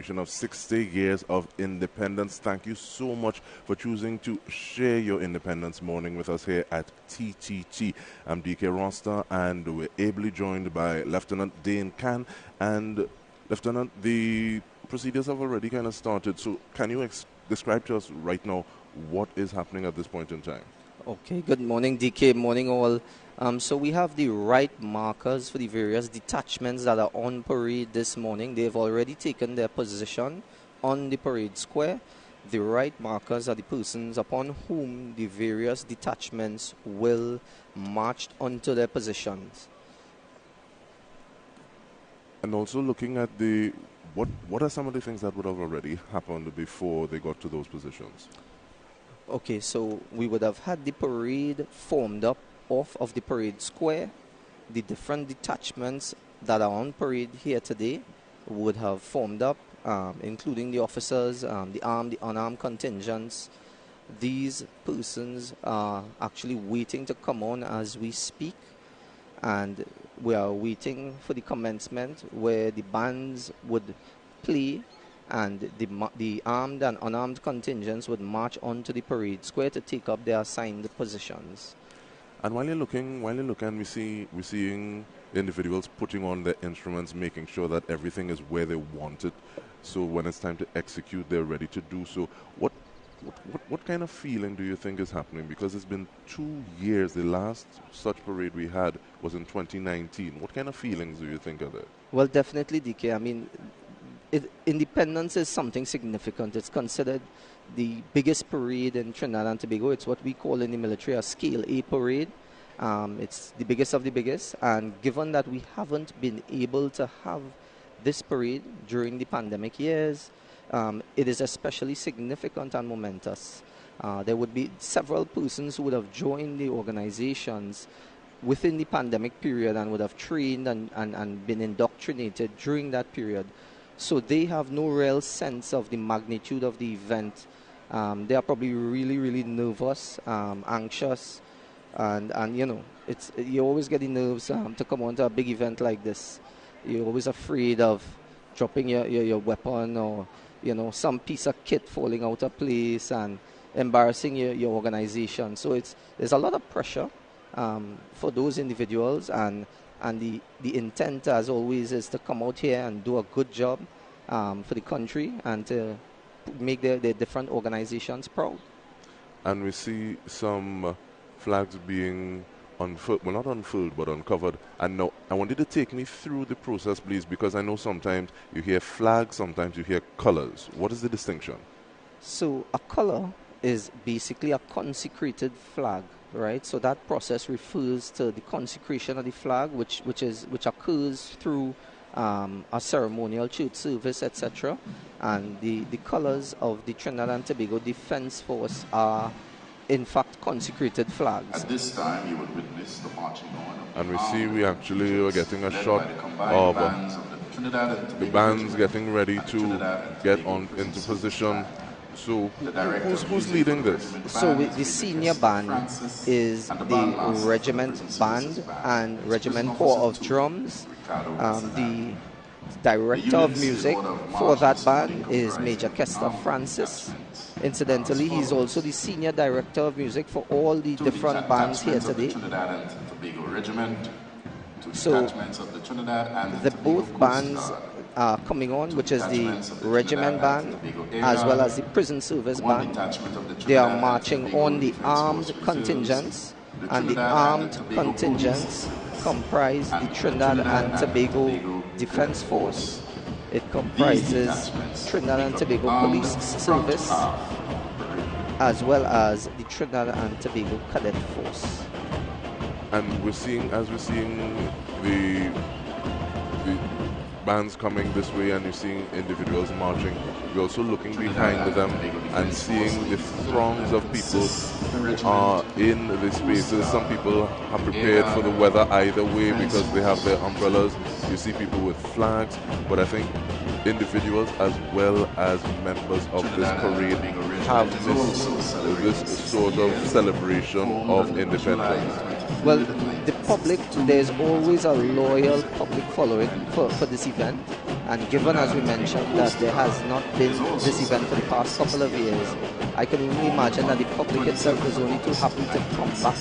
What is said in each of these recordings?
celebration of 60 years of independence. Thank you so much for choosing to share your Independence morning with us here at TTT. I'm DK Roster, and we're ably joined by Lieutenant Dane Can. And Lieutenant, the procedures have already kind of started, so can you describe to us right now what is happening at this point in time? Okay, good morning, DK. Morning, all. So we have the right markers for the various detachments that are on parade this morning. They've already taken their position on the parade square. The right markers are the persons upon whom the various detachments will march onto their positions. And also looking at the what are some of the things that would have already happened before they got to those positions? Okay, so we would have had the parade formed up off of the parade square. The different detachments that are on parade here today would have formed up, including the officers, the armed, the unarmed contingents. These persons are actually waiting to come on as we speak, and we are waiting for the commencement where the bands would play and the armed and unarmed contingents would march onto the parade square to take up their assigned positions. And while you're looking, we're seeing individuals putting on their instruments, making sure that everything is where they want it. So when it's time to execute, they're ready to do so. What kind of feeling do you think is happening? Because it's been 2 years. The last such parade we had was in 2019. What kind of feelings do you think are there? Well, definitely, DK. I mean, independence is something significant. It's considered the biggest parade in Trinidad and Tobago. It's what we call in the military a Scale A parade. It's the biggest of the biggest. And given that we haven't been able to have this parade during the pandemic years, it is especially significant and momentous. There would be several persons who would have joined the organizations within the pandemic period and would have trained and been indoctrinated during that period. So they have no real sense of the magnitude of the event. They are probably really, really nervous, anxious, and you know, you always get the nerves to come on to a big event like this. You're always afraid of dropping your weapon or, you know, some piece of kit falling out of place and embarrassing your organization. So there's a lot of pressure for those individuals, and the intent, as always, is to come out here and do a good job for the country and to make their different organizations proud. And we see some flags being unfurled, well, not unfurled, but uncovered. And now I want you to take me through the process, please, because I know sometimes you hear flags, sometimes you hear colors. What is the distinction? So a color is basically a consecrated flag, right? So that process refers to the consecration of the flag, which occurs through a ceremonial church service, etc. And the colors of the Trinidad and Tobago Defense Force are, in fact, consecrated flags. At this time, you would witness the marching on. And we see we actually are getting a shot of the bands getting ready to get on into position. So who's leading this? So the senior band is the regiment band and regiment corps of drums. The director of music for that band is Major Kester Francis. Incidentally, he's also the senior director of music for all the different bands here today. So the both bands are coming on, which is the regiment band as well as the prison service band. They are marching on the armed contingents, and the armed contingents comprise the Trinidad and Tobago Defense Force. It comprises Trinidad and Tobago Police Service as well as the Trinidad and Tobago Cadet Force. And as we're seeing the bands coming this way and you're seeing individuals marching, we're also looking behind them and seeing the throngs of people who are in the spaces. Some people are prepared for the weather either way because they have their umbrellas. You see people with flags, but I think individuals as well as members of this parade have this sort of celebration of independence. Well, the public, there's always a loyal public following for this event. And given, as we mentioned, that there has not been this event for the past couple of years, I can only imagine that the public itself is only too happy to come back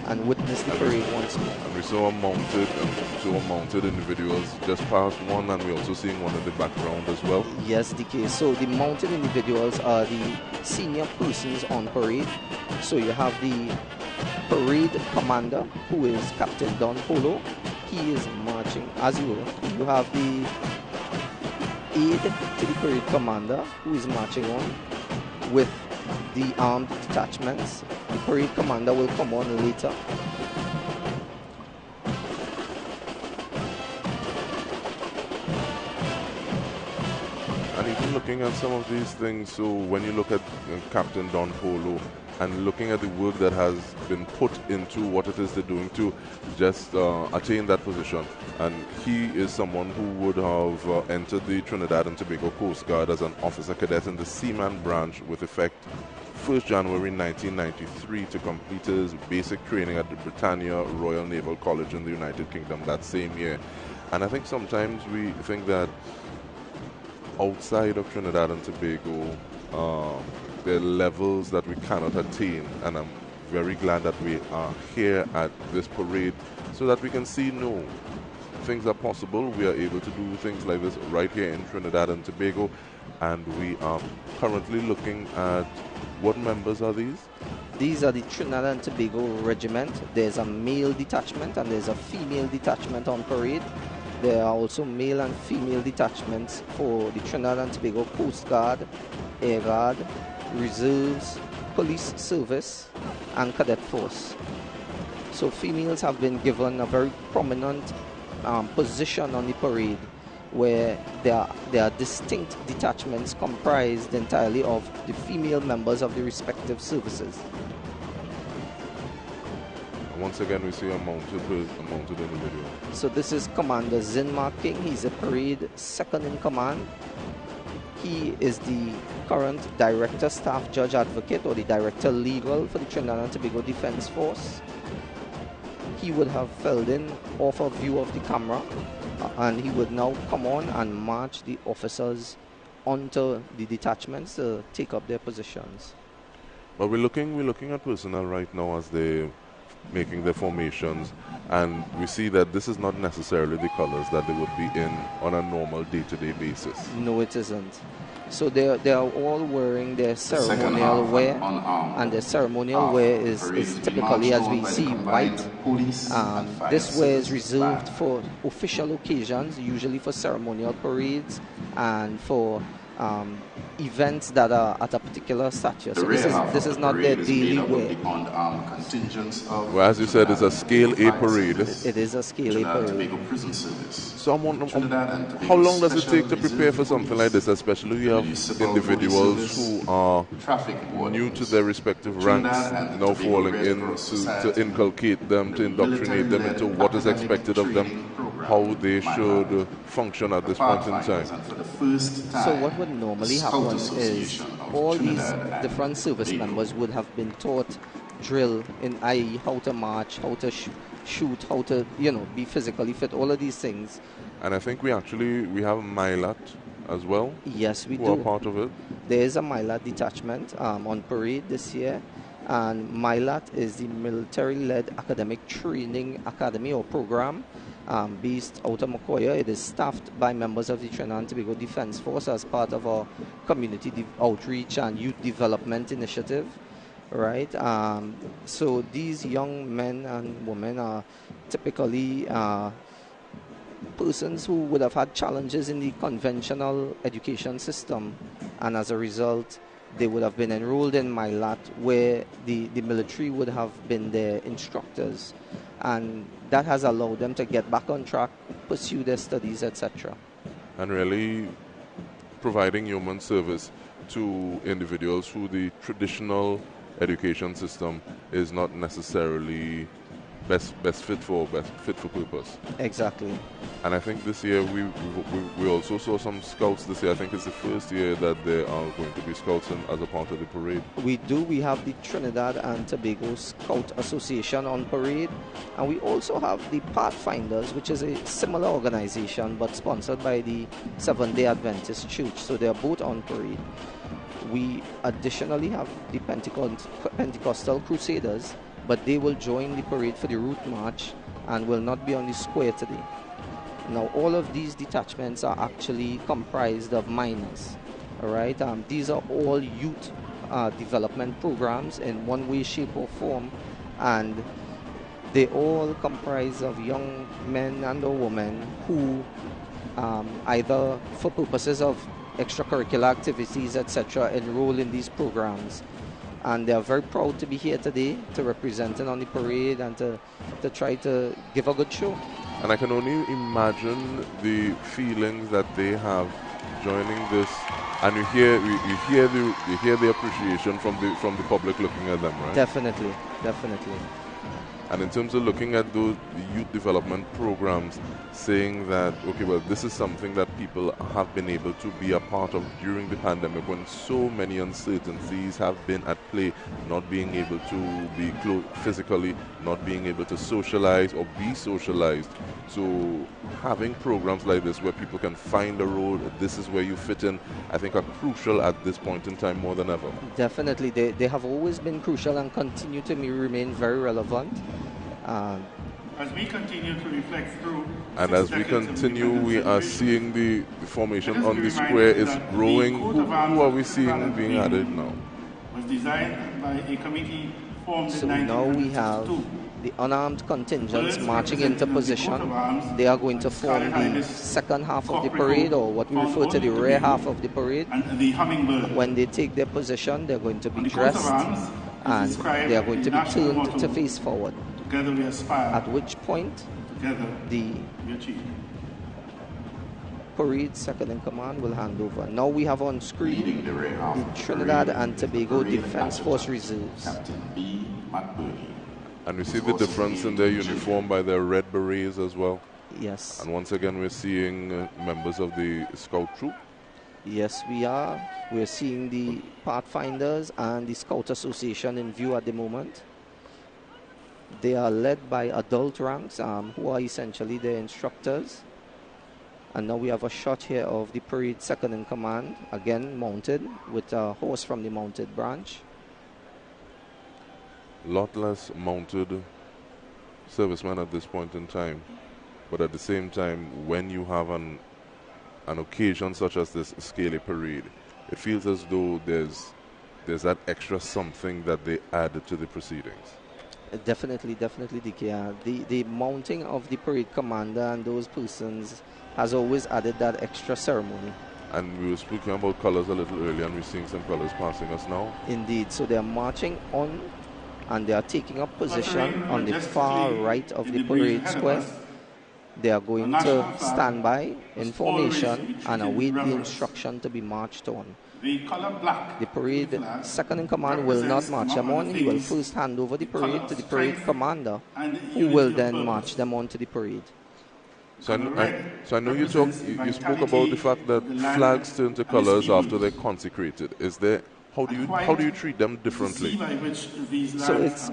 and witness the parade once more. And we saw mounted individuals just past one, and we're also seeing one in the background as well. Yes, DK. So the mounted individuals are the senior persons on parade. So you have the parade commander, who is Captain Don Polo. He is marching, as you have the aide to the parade commander, who is marching on with the armed detachments. The parade commander will come on later. And even looking at some of these things, so when you look at Captain Don Polo and looking at the work that has been put into what it is they're doing to just attain that position, and he is someone who would have entered the Trinidad and Tobago Coast Guard as an officer cadet in the Seaman branch with effect 1st January 1993 to complete his basic training at the Britannia Royal Naval College in the United Kingdom that same year. And I think sometimes we think that outside of Trinidad and Tobago, there are levels that we cannot attain, and I'm very glad that we are here at this parade so that we can see, no, things are possible. We are able to do things like this right here in Trinidad and Tobago, and we are currently looking at what members are these? These are the Trinidad and Tobago Regiment. There's a male detachment and there's a female detachment on parade. There are also male and female detachments for the Trinidad and Tobago Coast Guard, Air Guard, Reserves, Police Service, and Cadet Force. So females have been given a very prominent position on the parade, where there are distinct detachments comprised entirely of the female members of the respective services. Once again, we see a mounted individual. So this is Commander Zinma King. He's a parade second in command. He is the current Director Staff Judge Advocate, or the Director Legal for the Trinidad and Tobago Defense Force. He would have filled in off a view of the camera, and he would now come on and march the officers onto the detachments to take up their positions. But we're looking at personnel right now as they're making their formations, and we see that this is not necessarily the colors that they would be in on a normal day-to-day basis. No, it isn't. So they are all wearing their ceremonial wear, and their ceremonial wear is typically, as we see, white. This wear is reserved for official occasions, usually for ceremonial parades and for events that are at a particular stature. So this is not their daily wear. Well, as you said, it's a Scale A parade. It is a Scale A parade. So how long does it take to prepare for something like this, especially you have individuals who are new to their respective ranks, now falling in to inculcate them, to indoctrinate them into what is expected of them, how they should function at this point in time? So what would normally happen is all these different service members would have been taught drill in, i.e., how to march, how to shoot, how to be physically fit, all of these things. And I think we have Milat as well. Yes, we do. Who are part of it. There is a Milat detachment on parade this year, and Milat is the military-led academic training academy or program based out of Macoya. It is staffed by members of the Trinidad and Tobago Defense Force as part of our community outreach and youth development initiative. Right, so these young men and women are typically persons who would have had challenges in the conventional education system, and as a result, they would have been enrolled in Milat, where the military would have been their instructors, and that has allowed them to get back on track, pursue their studies, etc. And really providing human service to individuals who the traditional education system is not necessarily best fit for purpose. Exactly. And I think this year we also saw some scouts this year. I think it's the first year that there are going to be scouts as a part of the parade. We do. We have the Trinidad and Tobago Scout Association on parade, and we also have the Pathfinders, which is a similar organization but sponsored by the Seventh-day Adventist Church. So they are both on parade. We additionally have the Pentecostal Crusaders, but they will join the parade for the route march and will not be on the square today. Now, all of these detachments are actually comprised of minors. All right, these are all youth development programs in one way, shape, or form, and they all comprise of young men and or women who either for purposes of extracurricular activities, etc., enroll in these programs. And they are very proud to be here today to represent it on the parade and to try to give a good show. And I can only imagine the feelings that they have joining this, and you hear the appreciation from the public looking at them, right? Definitely. And in terms of looking at those youth development programs, saying that, okay, well, this is something that people have been able to be a part of during the pandemic when so many uncertainties have been at play, not being able to be close physically, not being able to socialize or be socialized. So having programs like this where people can find a role, this is where you fit in, I think are crucial at this point in time more than ever. Definitely. They have always been crucial and continue to remain very relevant. As we continue to reflect through, and as we continue, we are seeing the formation on the square is growing. Who are we seeing being added now? Was designed by a committee formed So in now we have the unarmed contingents marching into position. They are going to form the second half of the parade, or what we refer to the rear half of the parade. and the hummingbird. When they take their position, they're going to be dressed and they are going to be turned to face forward. Together we aspire. At which point, Together the we achieve. parade second in command will hand over. Now we have on screen Leading the rear half the of the Trinidad parade, and Tobago Parade Defense Adjutant, Force Reserves. Captain B. McBurney. And we see the difference in their uniform by their red berets as well. Yes. And once again, we're seeing members of the scout troop. Yes, we are. We're seeing the Pathfinders and the Scout Association in view at the moment. They are led by adult ranks who are essentially the instructors. And now we have a shot here of the parade second in command, again mounted with a horse from the mounted branch. Lot less mounted servicemen at this point in time. But at the same time, when you have an occasion such as this scaly parade, it feels as though there's that extra something that they add to the proceedings. Definitely, DK. The mounting of the parade commander and those persons has always added that extra ceremony. And we were speaking about colors a little earlier, and we're seeing some colors passing us now. Indeed. So they are marching on, and they are taking up position on the far right of the parade square. They are going to stand by in formation and await the instruction to be marched on. The color black. The parade second in command will not march them on. He will first hand over the parade to the parade commander, who will then march them on to the parade. So I know you spoke about the fact that flags turn to colors after they're consecrated. Is there how do you treat them differently? So it's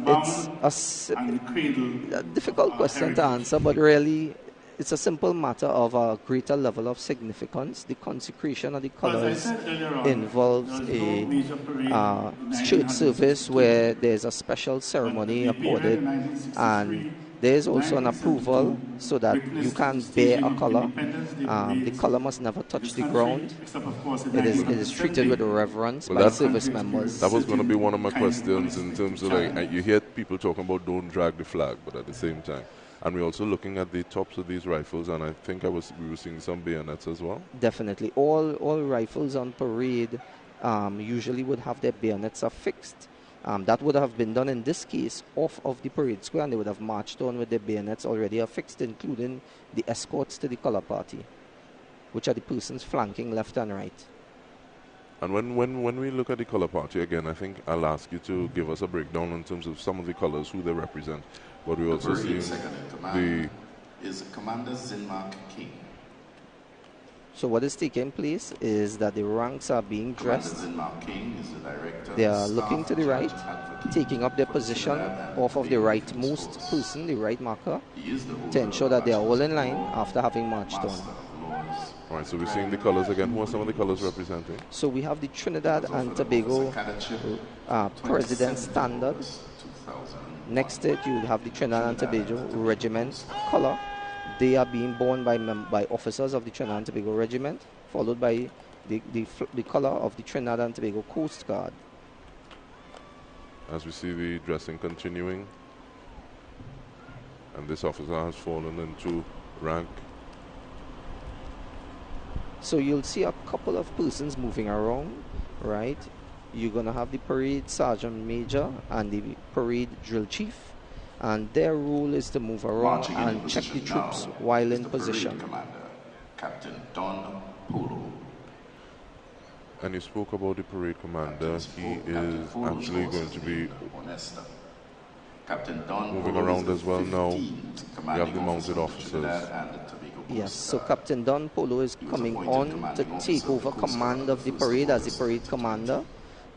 a difficult question to answer, but really it's a simple matter of a greater level of significance. The consecration of the colors involves a church service where there's a special ceremony accorded, and there's also an approval so that you can bear a color. The color must never touch the ground. It is treated with reverence by service members. That was going to be one of my questions in terms of you hear people talking about don't drag the flag, but at the same time. And we're also looking at the tops of these rifles, and I think we were seeing some bayonets as well. Definitely. All rifles on parade usually would have their bayonets affixed. That would have been done in this case off of the parade square, and they would have marched on with their bayonets already affixed, including the escorts to the color party, which are the persons flanking left and right. And when we look at the color party again, I think I'll ask you to give us a breakdown in terms of some of the colors, who they represent. But we also see the is Commander Zinmark King. So what is taking place is that the ranks are being dressed. King is the director, they are looking to the right, taking up their position off of the rightmost person, the right marker, to ensure that they are all in line after having marched on. All right, so we're seeing the colors again. Who are some of the colors representing? So we have the Trinidad and Tobago President Standard. Next to it, you have the Trinidad and Tobago Regiment color. They are being borne by officers of the Trinidad and Tobago Regiment, followed by the color of the Trinidad and Tobago Coast Guard. As we see the dressing continuing, and this officer has fallen into rank. So you'll see a couple of persons moving around, right? You're going to have the parade sergeant major and the parade drill chief, and their role is to move around and check the troops while in position. Commander, Captain Don Polo. And you spoke about the parade commander. He is actually going to be moving around as well now. We have the mounted officers. Yes, so Captain Don Polo is coming on to take over command of the parade as the parade commander,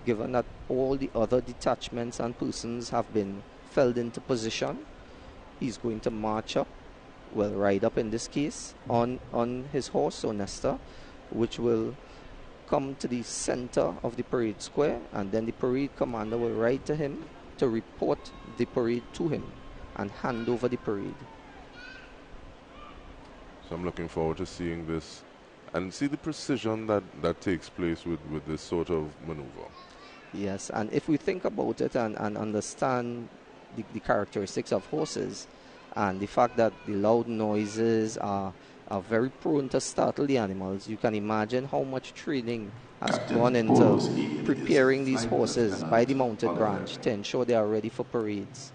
given that all the other detachments and persons have been felled into position. He's going to march up, well, ride up in this case, on his horse, or Nestor, which will come to the center of the parade square, and then the parade commander will ride to him to report the parade to him and hand over the parade. So I'm looking forward to seeing this and see the precision that takes place with this sort of maneuver. Yes, and if we think about it and understand the characteristics of horses and the fact that the loud noises are very prone to startle the animals, you can imagine how much training has gone into preparing these horses by the mounted branch to ensure they are ready for parades.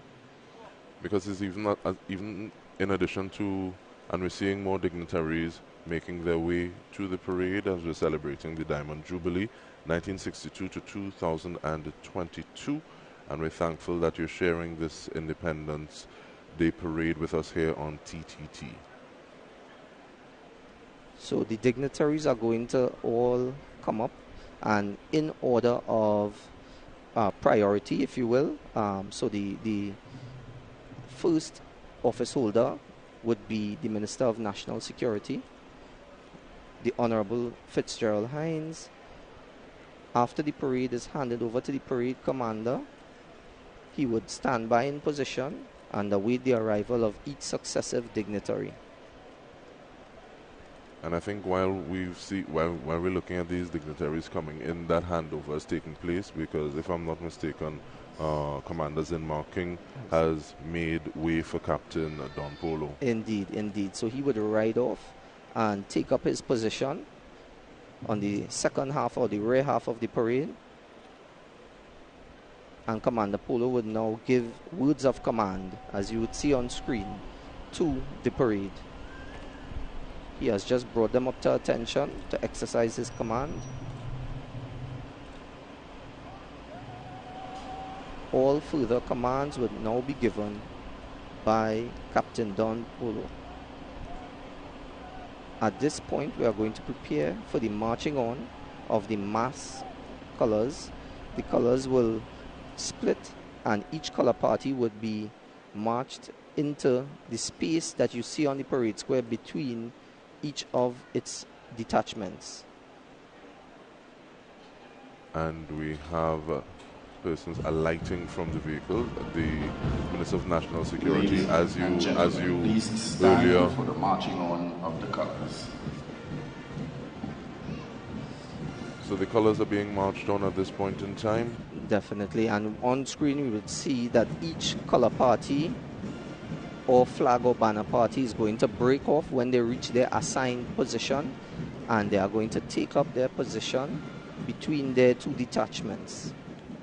Because it's even in addition to, and we're seeing more dignitaries making their way to the parade as we're celebrating the Diamond Jubilee, 1962 to 2022. And we're thankful that you're sharing this Independence Day parade with us here on TTT. So the dignitaries are going to all come up, and in order of priority, if you will. So the first office holder would be the Minister of National Security, the Honorable Fitzgerald Hines. After the parade is handed over to the parade commander, he would stand by in position and await the arrival of each successive dignitary. And I think while we're looking at these dignitaries coming in, that handover is taking place, because if I'm not mistaken, Commander Zinmark King has made way for Captain Don Polo. Indeed. So he would ride off and take up his position on the second half or the rear half of the parade. And Commander Polo would now give words of command, as you would see on screen, to the parade. He has just brought them up to attention to exercise his command. All further commands would now be given by Captain Don Polo. At this point, we are going to prepare for the marching on of the mass colors. The colors will split, and each color party would be marched into the space that you see on the parade square between each of its detachments. And we have persons alighting from the vehicle. The Minister of National Security, as you earlier, for the marching on of the colors. So the colors are being marched on at this point in time. Definitely, and on screen we would see that each color party or flag or banner party is going to break off when they reach their assigned position, and they are going to take up their position between their two detachments.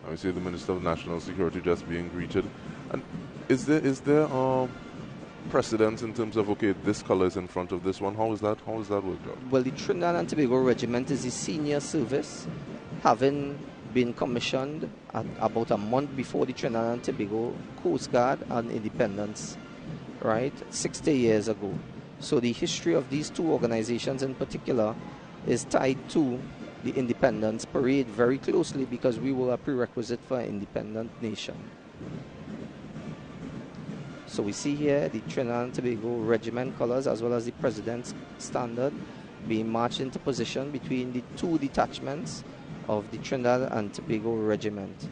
I see the Minister of National Security just being greeted. And is there precedence in terms of, okay, this color is in front of this one? How is that worked out? Well, the Trinidad and Tobago Regiment is the senior service having been commissioned at about a month before the Trinidad and Tobago Coast Guard and independence, right, 60 years ago. So the history of these two organizations in particular is tied to the Independence Parade very closely because we were a prerequisite for an independent nation. So we see here the Trinidad and Tobago regiment colors as well as the President's standard being marched into position between the two detachments of the Trinidad and Tobago regiment.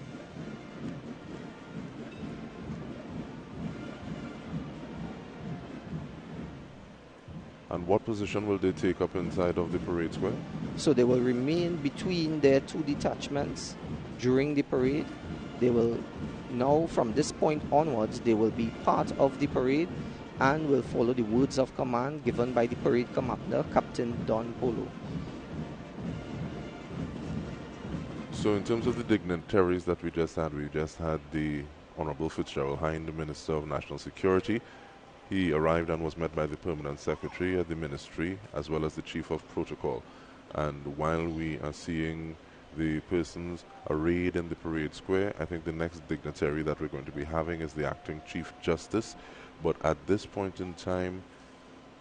And what position will they take up inside of the parade square? So they will remain between their two detachments during the parade. They will now, from this point onwards, they will be part of the parade and will follow the words of command given by the parade commander, Captain Don Polo. So in terms of the dignitaries that we just had the Honorable Fitzgerald Hind, the Minister of National Security. He arrived and was met by the Permanent Secretary at the Ministry as well as the Chief of Protocol. And while we are seeing the persons arrayed in the parade square, I think the next dignitary that we're going to be having is the Acting Chief Justice. But at this point in time,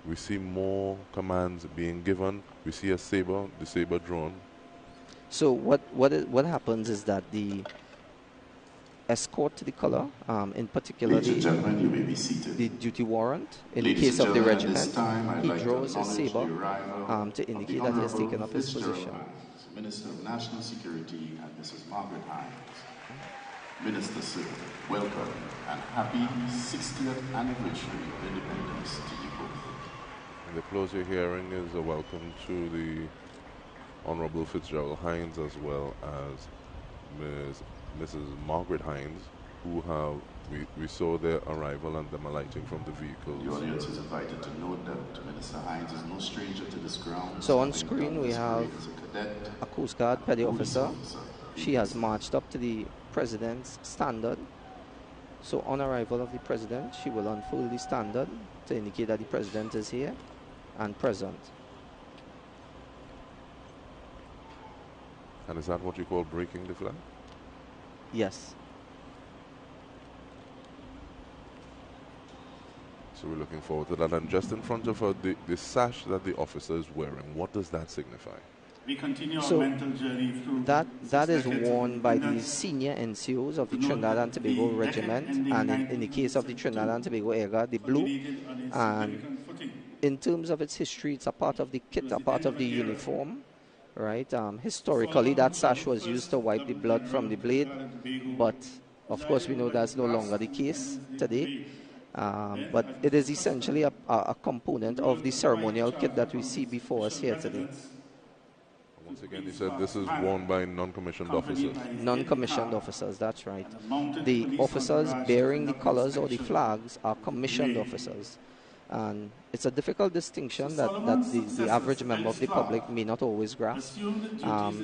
we see more commands being given. We see the saber drawn. So what happens is that the escort to the color, in particular Ladies and gentlemen, you may be seated. the duty warrant, in the Ladies case and of the gentlemen, at this regiment, time, I'd he like to draws his acknowledge saber the arrival to of indicate the that he has Honorable taken up his Fitzgerald position. Hines, Minister of National Security, and Mrs. Margaret Hines. Minister, sir, welcome and happy 60th anniversary of independence to you both. And the applause you're hearing is a welcome to the Honorable Fitzgerald Hines as well as Mrs. Margaret Hines, who we saw their arrival and them alighting from the vehicles. The audience is invited to note that Minister Hines is no stranger to this ground. So on screen we have a Coast Guard petty officer. She has marched up to the President's standard. So on arrival of the President, she will unfold the standard to indicate that the President is here and present. And is that what you call breaking the flag? Yes. So we're looking forward to that. And just in front of her, the sash that the officer is wearing, what does that signify? We continue So our mental journey through that is worn by the senior NCOs of the Trinidad and Tobago Regiment, and in the case of the Trinidad and Tobago Air Guard, the blue. And in terms of its history, it's a part of the kit, a part of the uniform, right? Historically, that sash was used to wipe the blood from the blade, but of course we know that's no longer the case today. But it is essentially a component of the ceremonial kit that we see before us here today. Once again, he said this is worn by non-commissioned officers. Non-commissioned officers, that's right. The officers bearing the colors or the flags are commissioned officers. And it's a difficult distinction that the average member of the public may not always grasp.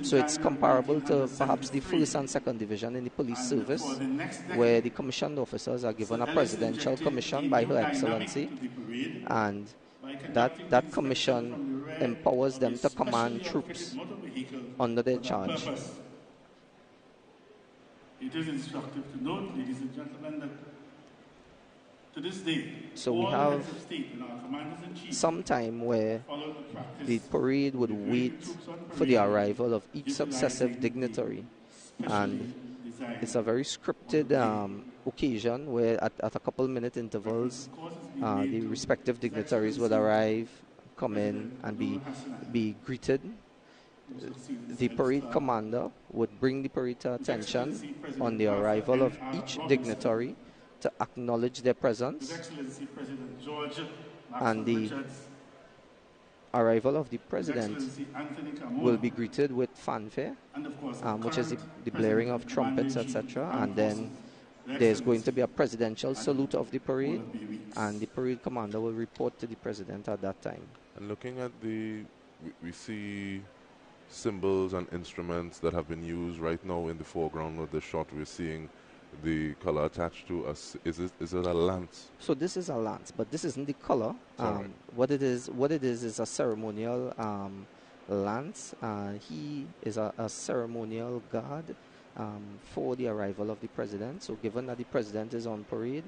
So it's comparable to perhaps the 1st and 2nd Division in the police service, where the commissioned officers are given a presidential commission by Her Excellency, and that commission empowers them to command troops under their charge. It is instructive to note, ladies and gentlemen, that to this day, so we have some time where the parade would wait for the arrival of each successive dignitary, and it's a very scripted occasion where at a couple-minute intervals the respective dignitaries would arrive, come in and be greeted. The parade commander would bring the parade to attention on the arrival of each dignitary to acknowledge their presence, and the arrival of the President will be greeted with fanfare, which is the blaring of trumpets, etc. And then there's going to be a presidential salute of the parade, and the parade commander will report to the President at that time. And looking at we see symbols and instruments that have been used right now in the foreground of the shot. We're seeing the color attached to us. Is it a lance? So this is a lance, but this isn't the color. What it is a ceremonial Lance. He is a ceremonial guard for the arrival of the president. So given that the president is on parade,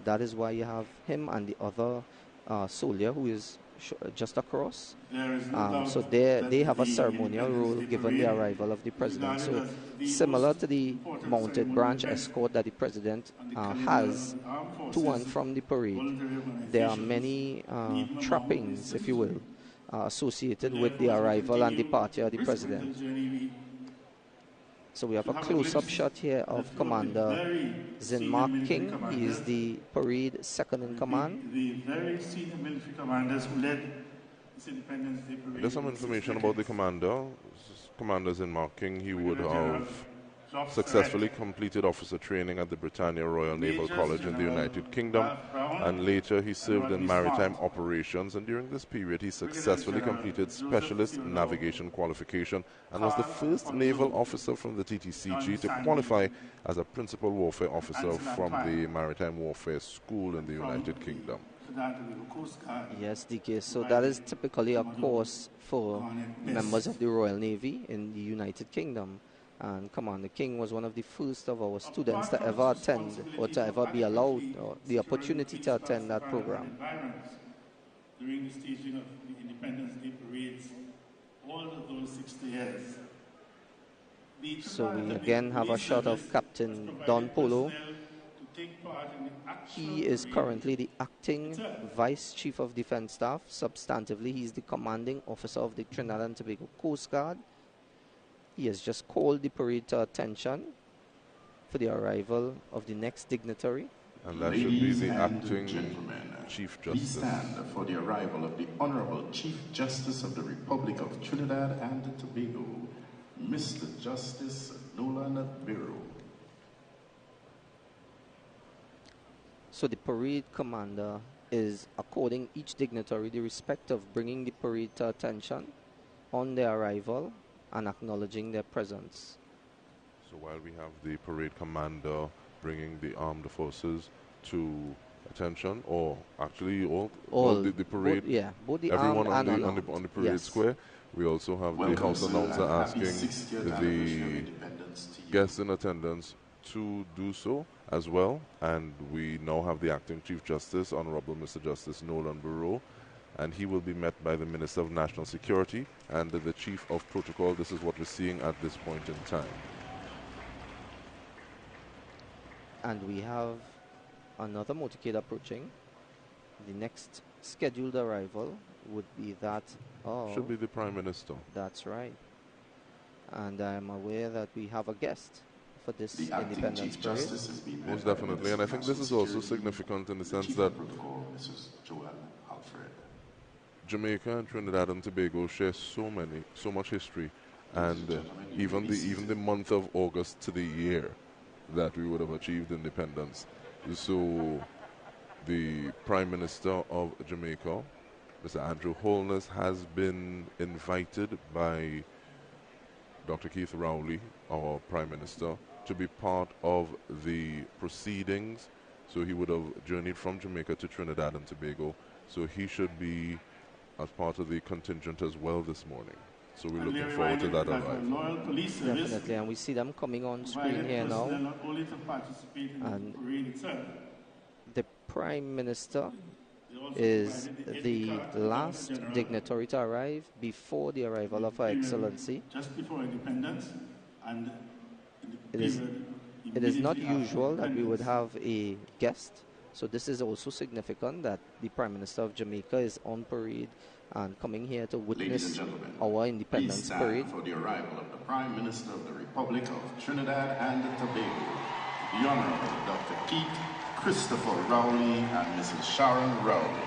that is why you have him and the other soldier who is just across. So they have a ceremonial role given the arrival of the president. So similar to the mounted branch escort that the president has to and from the parade, there are many trappings, if you will, associated with the arrival and departure of the president. So we have a close-up shot here of Commander Zinmark King. He is the parade second in command. The very senior military commanders who led this Independence Day parade. There's some information about the commander. Commander Zinmark King. He would have successfully completed officer training at the Britannia Royal Naval College in the United Kingdom, and later he served in maritime operations, and during this period he successfully completed specialist navigation qualification and was the first naval officer from the TTCG to qualify as a principal warfare officer from the Maritime Warfare School in the United Kingdom. Yes, DK. So that is typically a course for members of the Royal Navy in the United Kingdom. And Commander King was one of the first of our students to ever attend or to ever be allowed or the opportunity to attend that program. During the staging of the Independence Day parades, all of those 60 years. So we again have a shot of Captain Don Polo. He is currently the acting Vice Chief of Defense Staff. Substantively, he is the commanding officer of the Trinidad and Tobago Coast Guard. He has just called the parade to attention for the arrival of the next dignitary. And that should be the acting Chief Justice. Please stand for the arrival of the Honorable Chief Justice of the Republic of Trinidad and Tobago, Mr. Justice Nolan Biro. So the parade commander is according each dignitary the respect of bringing the parade to attention on their arrival and acknowledging their presence. So while we have the parade commander bringing the armed forces to attention, or actually all the parade, both the everyone armed and on the parade square, we also have the house announcer asking the guests in attendance to do so as well. And we now have the acting Chief Justice, Honorable Mr. Justice Nolan Biro, and he will be met by the Minister of National Security and the Chief of Protocol. This is what we're seeing at this point in time. And we have another motorcade approaching. The next scheduled arrival would be that of... Should be the Prime Minister. That's right. And I am aware that we have a guest for this Independence Parade. Most definitely, and I think this is also significant in the sense that Jamaica and Trinidad and Tobago share so much history, and even the month of August to the year that we would have achieved independence. So the Prime Minister of Jamaica, Mr. Andrew Holness, has been invited by Dr. Keith Rowley, our Prime Minister, to be part of the proceedings. So he would have journeyed from Jamaica to Trinidad and Tobago. So he should be as part of the contingent as well this morning. So we're looking forward to that arrival. Definitely, and we see them coming on screen here now. And the Prime Minister is the last dignitary to arrive before the arrival of Her Excellency. Just before independence, and it is not usual that we would have a guest. So this is also significant that the Prime Minister of Jamaica is on parade and coming here to witness our Independence Parade. For the arrival of the Prime Minister of the Republic of Trinidad and Tobago, the Honorable Dr. Keith Christopher Rowley and Mrs. Sharon Rowley.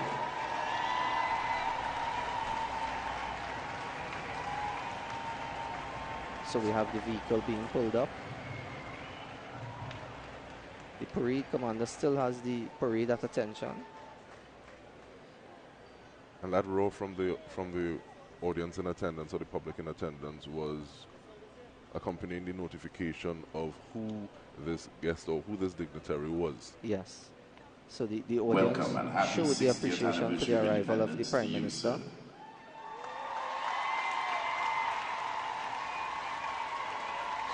So we have the vehicle being pulled up. The parade commander still has the parade at attention. And that row from the audience in attendance or the public in attendance was accompanying the notification of who this guest or who this dignitary was. Yes. So the audience showed the appreciation for the arrival of the Prime Minister.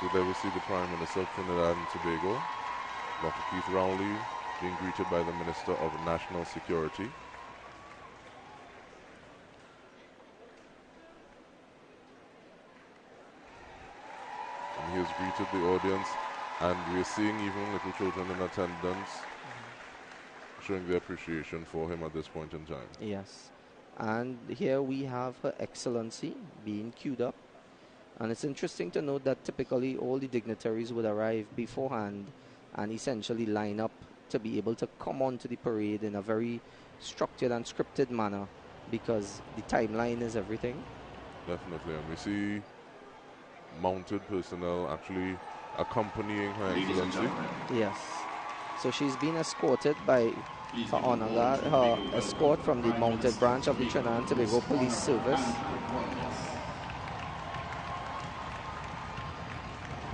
So there we see the Prime Minister of Trinidad and Tobago, Dr. Keith Rowley, being greeted by the Minister of National Security. And he has greeted the audience, and we're seeing even little children in attendance showing their appreciation for him at this point in time. Yes. And here we have Her Excellency being queued up. And it's interesting to note that typically all the dignitaries would arrive beforehand and essentially line up to be able to come onto the parade in a very structured and scripted manner, because the timeline is everything. Definitely, and we see mounted personnel actually accompanying Her Excellency. Yes. So she's been escorted by her honor guard, her escort from the mounted branch of the Trinidad and Tobago Police Service.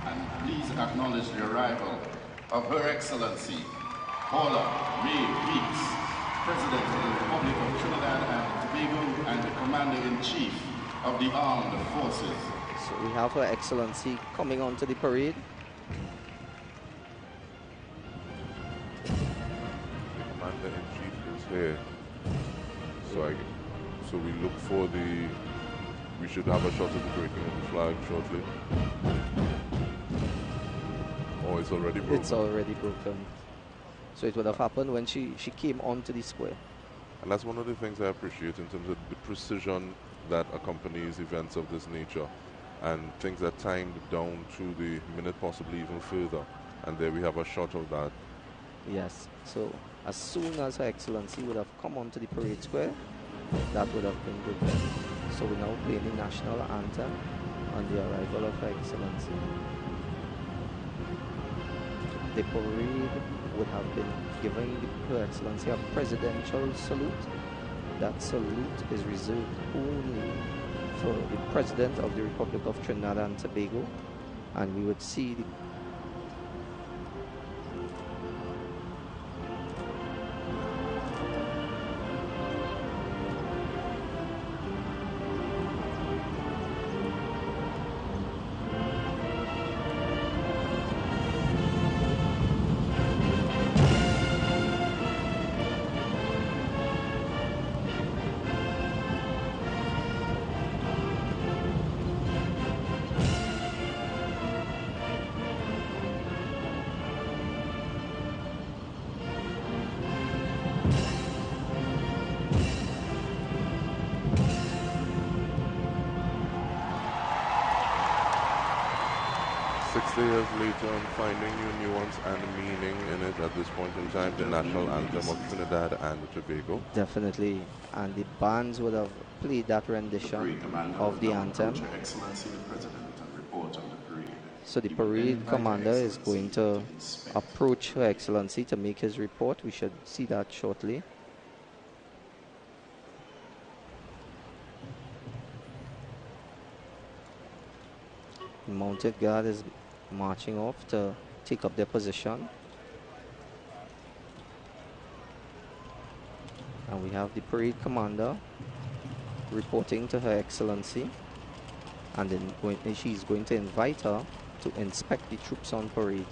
And please acknowledge the arrival of Her Excellency Paula May Weeks, President of the Republic of Trinidad and Tobago and the Commander-in-Chief of the Armed Forces. So we have Her Excellency coming onto the parade. The Commander-in-Chief is here. So we look for we should have a shot of the breaking of the flag shortly. Oh, it's already broken. It's already broken. So it would have happened when she came onto the square. And that's one of the things I appreciate in terms of the precision that accompanies events of this nature. And things are timed down to the minute, possibly even further. And there we have a shot of that. Yes. So as soon as Her Excellency would have come onto the parade square, that would have been broken. So we're now playing the national anthem on the arrival of Her Excellency. The parade would have been giving Her Excellency a presidential salute. That salute is reserved only for the President of the Republic of Trinidad and Tobago, and we would see the Years later, and finding new nuance and meaning in it at this point in time, the national anthem of Trinidad and Tobago. Definitely, and the bands would have played that rendition of the anthem. So the parade commander is going to approach Her Excellency to make his report. We should see that shortly. The mounted guard is marching off to take up their position. And we have the parade commander reporting to Her Excellency, and then she's going to invite her to inspect the troops on parade.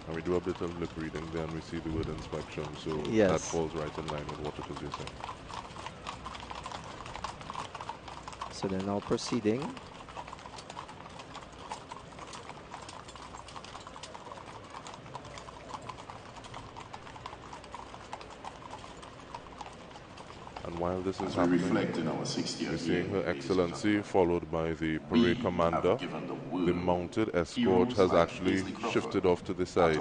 And we do a bit of lip reading there, and we see the word inspection, so yes, that falls right in line with what it is you're saying. So they're now proceeding. And while this is happening, we're seeing Her Excellency followed by the parade commander. The mounted escort has actually shifted off to the side.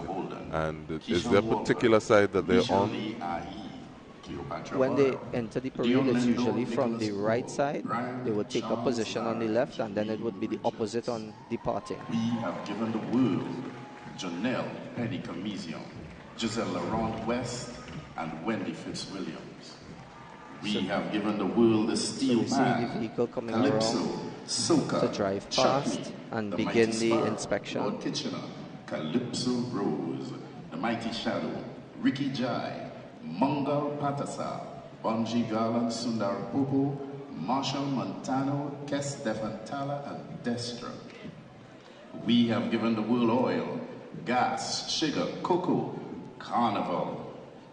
And is there a particular side that they're on? When they enter the parade, it's usually from the right side. They would take a position on the left, and then it would be the opposite on departing. We have given the word Janelle Penny-Comisium, Giselle Laurent West, and Wendy Fitzwilliams. We have given the world the steel we see the band, vehicle coming Calypso, around Soca, to drive Chucky, past and the begin mighty the Sparrow, inspection. Lord Kitchener, Calypso Rose, the mighty Shadow, Ricky Jai, Mungal Patasa, Bunji Garland Sundar Popo, Marshall Montano, Kes Defantala, and Destra. We have given the world oil, gas, sugar, cocoa, carnival,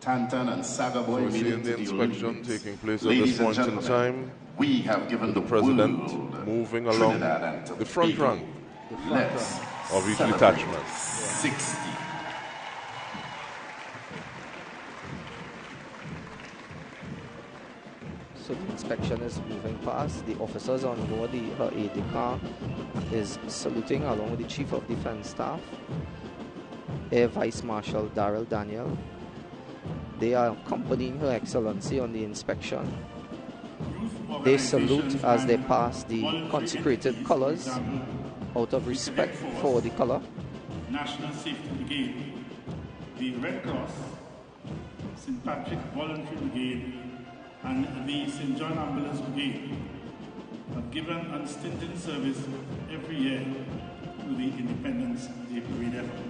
Tantan and Saga Boy. So we're seeing the inspection taking place at this point in time. We have given the president moving along the front rank of each detachment. 60. So the inspection is moving past. The officers on board, her aide-de-camp is saluting along with the Chief of Defense Staff, Air Vice Marshal Darrell Daniel. They are accompanying Her Excellency on the inspection. They salute as they pass the consecrated colors out of respect for the color. National Safety Brigade, the Red Cross, St. Patrick Voluntary Brigade, and the St. John Ambulance Brigade have given unstinted service every year to the Independence Day Parade effort.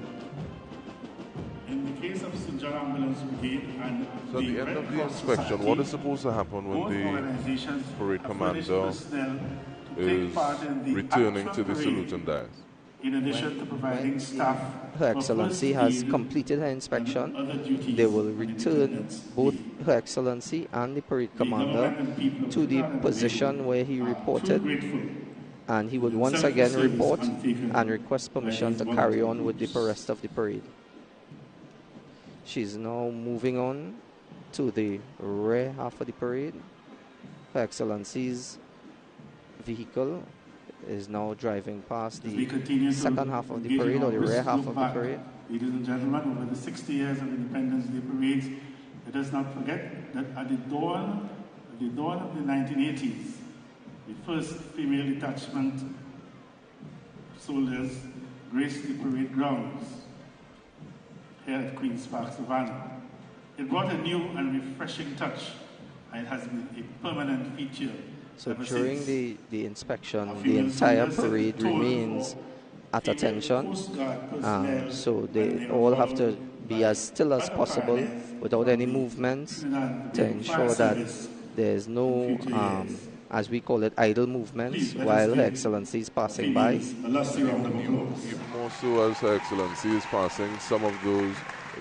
In the case of St. John Ambulance Brigade and so at the end of the inspection, what is supposed to happen when the parade commander is returning to the saluting dais? In addition to providing staff, Her Excellency has completed her inspection. They will return both Her Excellency and the parade commander to the position where he reported, and he would once again report and request permission to carry on with the rest of the parade. She's now moving on to the rear half of the parade. Her Excellency's vehicle is now driving past the second half of the parade, or the rear half of the parade. Ladies and gentlemen, over the 60 years of Independence Day parades, let us not forget that at the dawn of the 1980s, the first female detachment soldiers graced the parade grounds here at Queen's Park, Savannah. It brought a new and refreshing touch, and it has been a permanent feature. So during the inspection, the entire parade remains at attention. So they all have to be as still as possible without any movements to ensure that there's no, as we call it, idle movements while Her Excellency is passing by. Even more so as Her Excellency is passing some of those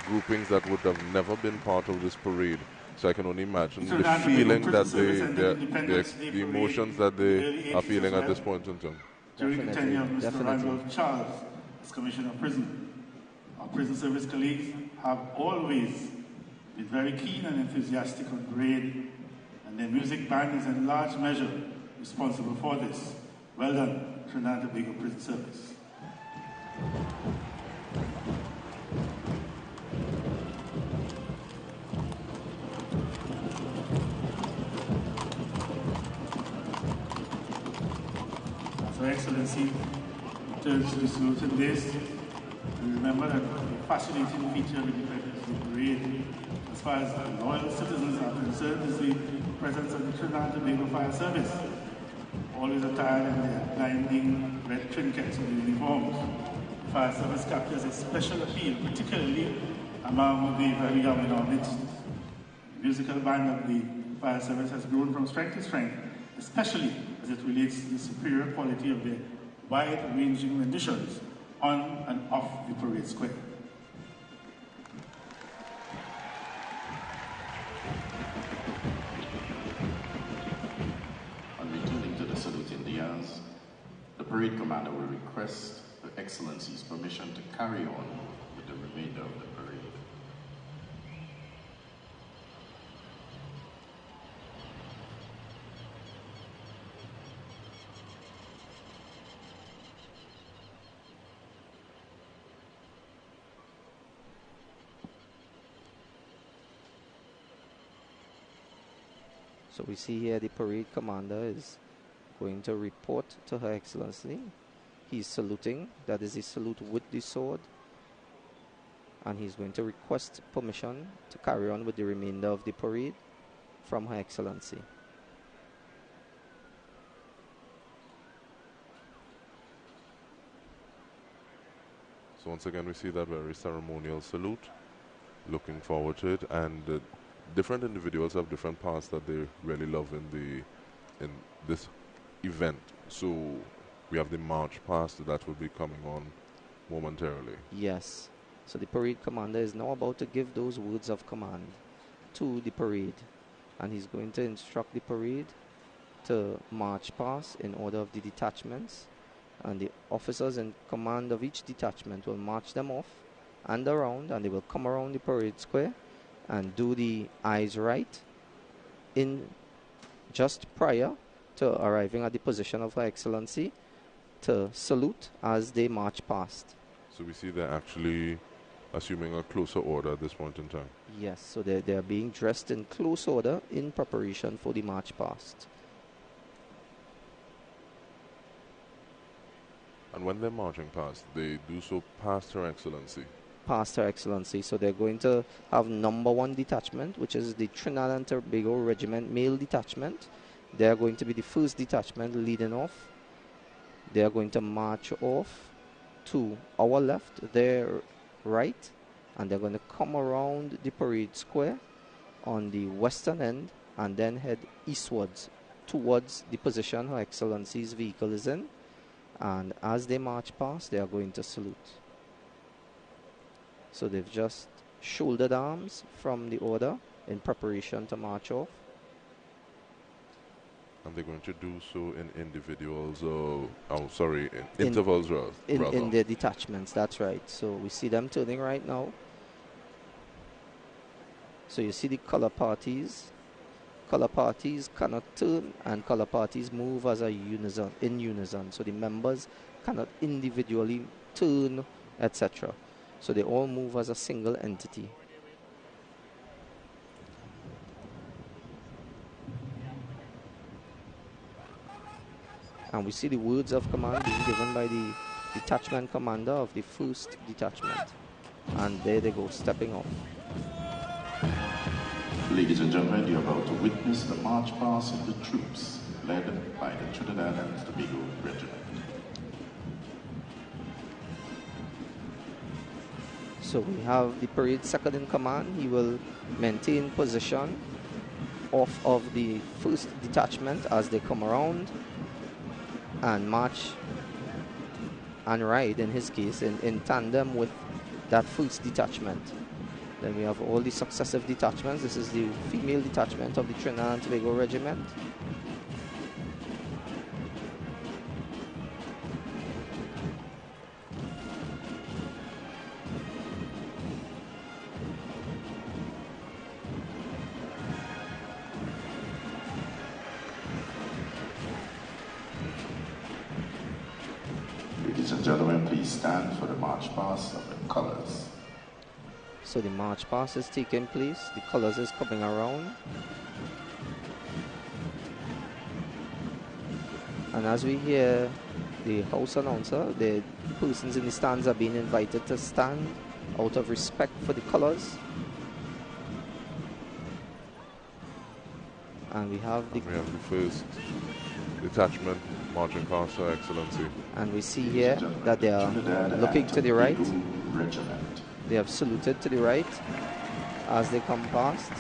groupings that would have never been part of this parade. So I can only imagine the feeling that the emotions that they are feeling at this point in time. During the tenure of Mr. Randolph Charles as Commissioner of Prison, our prison service colleagues have always been very keen and enthusiastic on parade, and their music band is in large measure responsible for this. Well done, Trinidad and Tobago Prison Service. Her Excellency returns to the saluting days. And remember that a fascinating feature of the Independence Day Parade, as far as the loyal citizens are concerned, is the presence of the Trinidad and Tobago Fire Service, always attired in their blinding red trinkets and uniforms. The Fire Service captures a special appeal, particularly among the very young in our midst. The musical band of the Fire Service has grown from strength to strength, especially as it relates to the superior quality of their wide-ranging renditions on and off the parade square. On returning to the salute in Diaz, the parade commander will request Her Excellency's permission to carry on with the remainder of the parade. So we see here the parade commander is going to report to Her Excellency. He's saluting. That is a salute with the sword. And he's going to request permission to carry on with the remainder of the parade. from Her Excellency. So once again, we see that very ceremonial salute. Looking forward to it, and different individuals have different parts that they really love in this event. So we have the march past that will be coming on momentarily. Yes. So the parade commander is now about to give those words of command to the parade, and he's going to instruct the parade to march past in order of the detachments, and the officers in command of each detachment will march them off and around, and they will come around the parade square and do the eyes right in just prior to arriving at the position of Her Excellency to salute as they march past. So we see they're actually assuming a closer order at this point in time. Yes, so they are being dressed in close order in preparation for the march past. And when they're marching past, they do so past Her Excellency. Past Her Excellency. So they're going to have number 1 detachment, which is the Trinidad and Tobago Regiment Male Detachment. They are going to be the first detachment leading off. They are going to march off to our left, their right, and they're going to come around the parade square on the western end and then head eastwards towards the position Her Excellency's vehicle is in. And as they march past, they are going to salute. So they've just shouldered arms from the order in preparation to march off. And they're going to do so in individuals, in intervals rather. In their detachments, that's right. So we see them turning right now. So you see the color parties. Color parties cannot turn, and color parties move as a unison, in unison. So the members cannot individually turn, etc. So they all move as a single entity. And we see the words of command being given by the detachment commander of the first detachment. And there they go, stepping off. Ladies and gentlemen, you're about to witness the march past of the troops led by the Trinidad and Tobago Regiment. So we have the parade second in command. He will maintain position off of the first detachment as they come around and march and ride, in his case, in tandem with that first detachment. Then we have all the successive detachments. This is the female detachment of the Trinidad and Tobago Regiment. Ladies and gentlemen, please stand for the march past of the colors. So the march past is taking place. The colors is coming around. And as we hear the house announcer, the persons in the stands are being invited to stand out of respect for the colors. And we have the first detachment marching past Her Excellency. And we see here that they are looking to the right. Regiment. They have saluted to the right as they come past.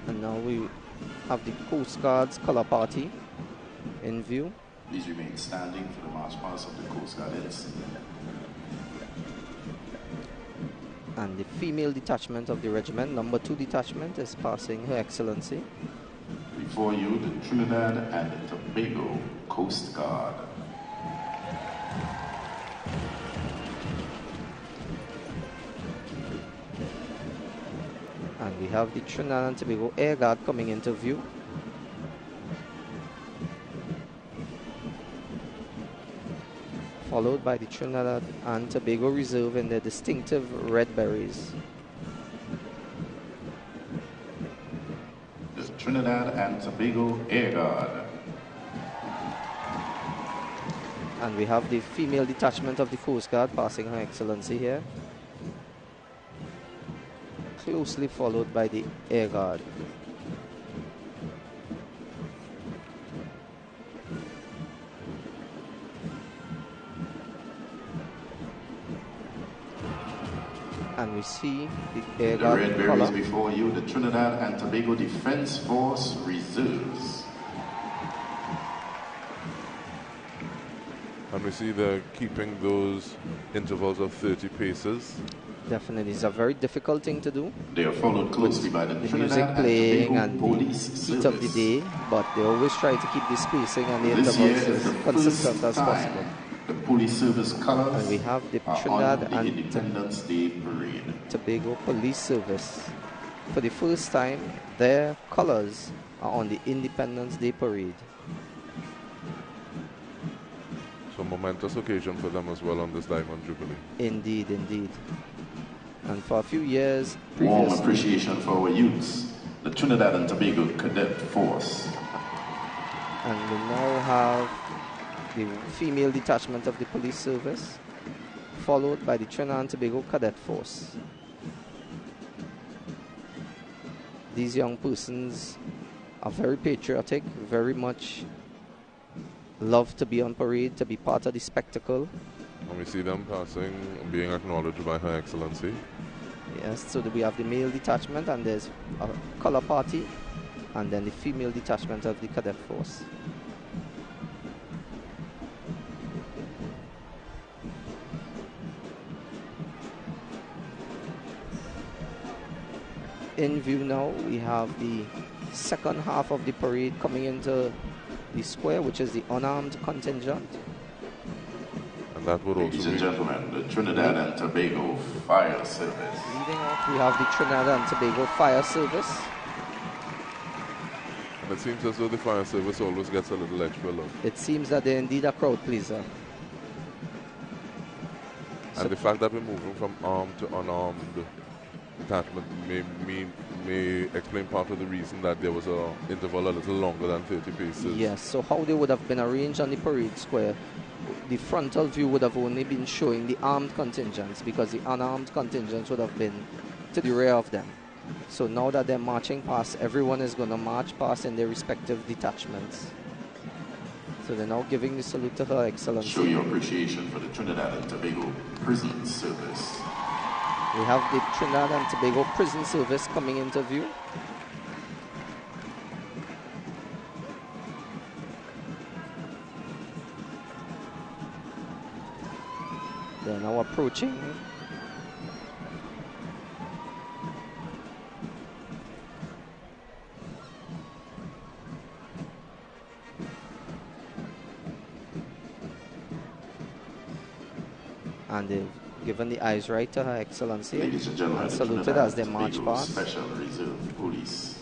And now we have the Coast Guard's color party in view. Please remain standing for the march past of the Coast Guards. And the female detachment of the regiment, number 2 detachment, is passing Her Excellency. Before you, the Trinidad and Tobago Coast Guard. And we have the Trinidad and Tobago Air Guard coming into view. Followed by the Trinidad and Tobago Reserve in their distinctive red berets. The Trinidad and Tobago Air Guard. And we have the female detachment of the Coast Guard passing Her Excellency here. closely followed by the Air Guard. And we see the Air The Guard red color. berries before you, the Trinidad and Tobago Defense Force Reserves. And we see they're keeping those intervals of 30 paces. Definitely, it's a very difficult thing to do. They are followed closely by the The Trinidad music playing and and Tobago the Police heat of the Service. day, but they always try to keep the spacing and the This year intervals is the as consistent first as possible. time the police service colors And we have the are Trinidad on the and Independence Day parade. Tobago Police Service. For the first time, their colors are on the Independence Day parade. So momentous occasion for them as well on this Diamond Jubilee. Indeed, indeed. And for a few years Warm previously, appreciation for our youths, the Trinidad and Tobago Cadet Force. and we now have the female detachment of the police service, followed by the Trinidad and Tobago Cadet Force. These young persons are very patriotic, very much love to be on parade, to be part of the spectacle. And we see them passing, being acknowledged by Her Excellency. Yes, so we have the male detachment and there's a color party, and then the female detachment of the cadet force. In view now, we have the second half of the parade coming into the square, which is the unarmed contingent. And that would Ladies also and be gentlemen, the Trinidad and Tobago Fire Service. Leading off, we have the Trinidad and Tobago Fire Service. And it seems as though the fire service always gets a little extra love. It seems that they're indeed a crowd pleaser. And the fact that we're moving from armed to unarmed detachment may explain part of the reason that there was a interval a little longer than 30 paces. Yes, so how they would have been arranged on the parade square, the frontal view would have only been showing the armed contingents, because the unarmed contingents would have been to the rear of them. So now that they're marching past, everyone is going to march past in their respective detachments. So they're now giving the salute to Her Excellency. Show your appreciation for the Trinidad and Tobago Prison Service. We have the Trinidad and Tobago Prison Service coming into view. They're now approaching. And they've given the eyes right to Her Excellency Ladies and gentlemen, and the saluted Trinidad as they and march Tobago past. Special Reserve Police.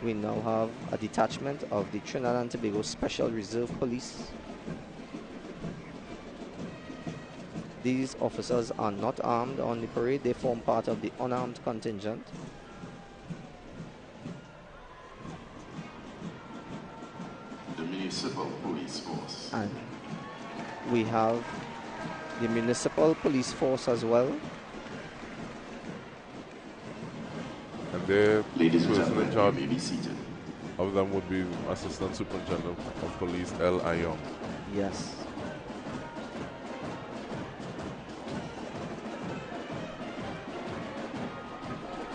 We now have a detachment of the Trinidad and Tobago Special Reserve Police. These officers are not armed on the parade. They form part of the unarmed contingent. The Municipal Police Force. And we have the Municipal Police Force as well. And their Ladies and person in gentlemen, you charge may be seated. of them would be Assistant Superintendent of Police L. Ayong. Yes.